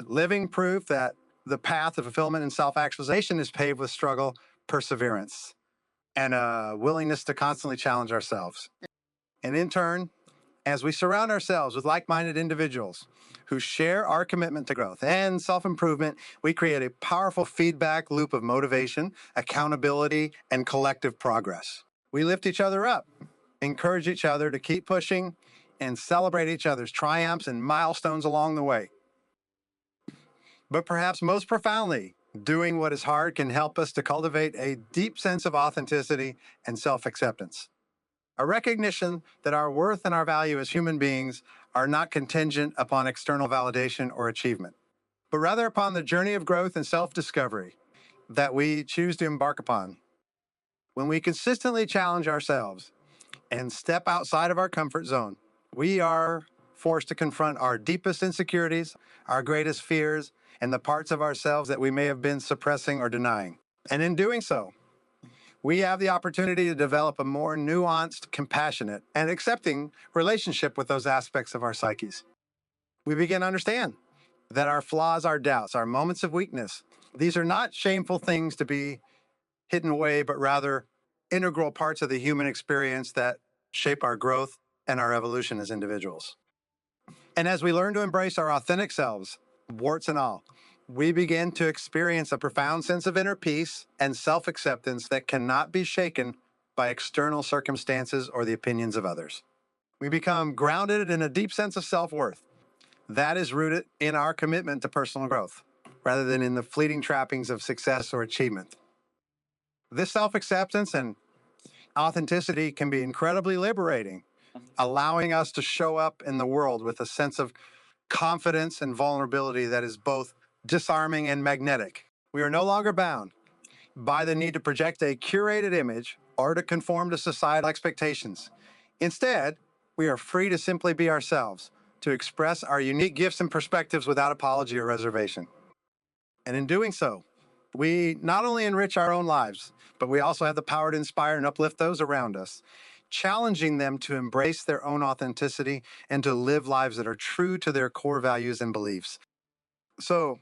living proof that the path of fulfillment and self-actualization is paved with struggle, perseverance, and a willingness to constantly challenge ourselves. And in turn, as we surround ourselves with like-minded individuals who share our commitment to growth and self-improvement, we create a powerful feedback loop of motivation, accountability, and collective progress. We lift each other up, encourage each other to keep pushing, and celebrate each other's triumphs and milestones along the way. But perhaps most profoundly, doing what is hard can help us to cultivate a deep sense of authenticity and self-acceptance. A recognition that our worth and our value as human beings are not contingent upon external validation or achievement, but rather upon the journey of growth and self-discovery that we choose to embark upon. When we consistently challenge ourselves and step outside of our comfort zone, we are forced to confront our deepest insecurities, our greatest fears, and the parts of ourselves that we may have been suppressing or denying. And in doing so, we have the opportunity to develop a more nuanced, compassionate, and accepting relationship with those aspects of our psyches. We begin to understand that our flaws, our doubts, our moments of weakness, these are not shameful things to be hidden away, but rather integral parts of the human experience that shape our growth and our evolution as individuals. And as we learn to embrace our authentic selves, warts and all, we begin to experience a profound sense of inner peace and self-acceptance that cannot be shaken by external circumstances or the opinions of others. We become grounded in a deep sense of self-worth that is rooted in our commitment to personal growth, rather than in the fleeting trappings of success or achievement. This self-acceptance and authenticity can be incredibly liberating, allowing us to show up in the world with a sense of confidence and vulnerability that is both disarming and magnetic. We are no longer bound by the need to project a curated image or to conform to societal expectations. Instead, we are free to simply be ourselves, to express our unique gifts and perspectives without apology or reservation. And in doing so, we not only enrich our own lives, but we also have the power to inspire and uplift those around us, challenging them to embrace their own authenticity and to live lives that are true to their core values and beliefs. So,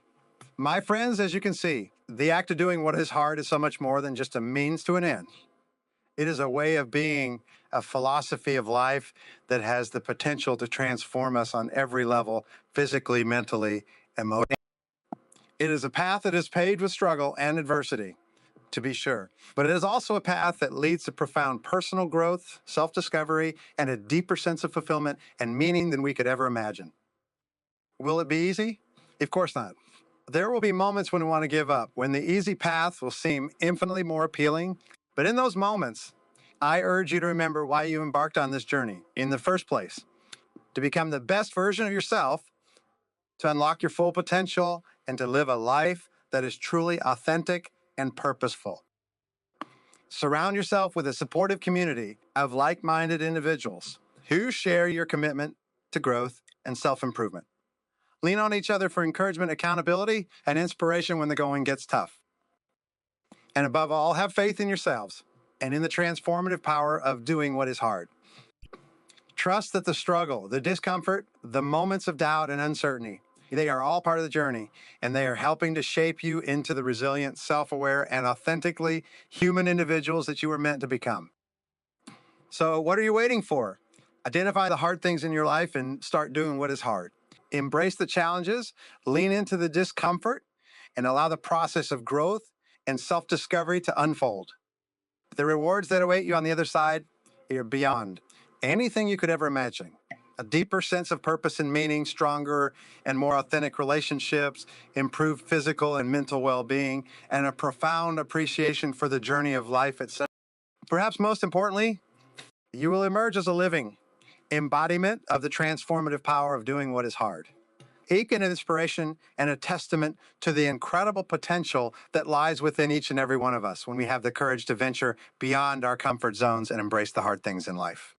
my friends, as you can see, the act of doing what is hard is so much more than just a means to an end. It is a way of being, a philosophy of life that has the potential to transform us on every level, physically, mentally, emotionally. It is a path that is paved with struggle and adversity, to be sure, but it is also a path that leads to profound personal growth, self-discovery, and a deeper sense of fulfillment and meaning than we could ever imagine. Will it be easy? Of course not. There will be moments when we want to give up, when the easy path will seem infinitely more appealing. But in those moments, I urge you to remember why you embarked on this journey in the first place, to become the best version of yourself, to unlock your full potential, and to live a life that is truly authentic and purposeful. Surround yourself with a supportive community of like-minded individuals who share your commitment to growth and self-improvement. Lean on each other for encouragement, accountability, and inspiration when the going gets tough. And above all, have faith in yourselves and in the transformative power of doing what is hard. Trust that the struggle, the discomfort, the moments of doubt and uncertainty, they are all part of the journey, and they are helping to shape you into the resilient, self-aware, and authentically human individuals that you were meant to become. So what are you waiting for? Identify the hard things in your life and start doing what is hard. Embrace the challenges, lean into the discomfort, and allow the process of growth and self-discovery to unfold. The rewards that await you on the other side are beyond anything you could ever imagine. A deeper sense of purpose and meaning, stronger and more authentic relationships, improved physical and mental well-being, and a profound appreciation for the journey of life itself. Perhaps most importantly, you will emerge as a living embodiment of the transformative power of doing what is hard. An inspiration and a testament to the incredible potential that lies within each and every one of us when we have the courage to venture beyond our comfort zones and embrace the hard things in life.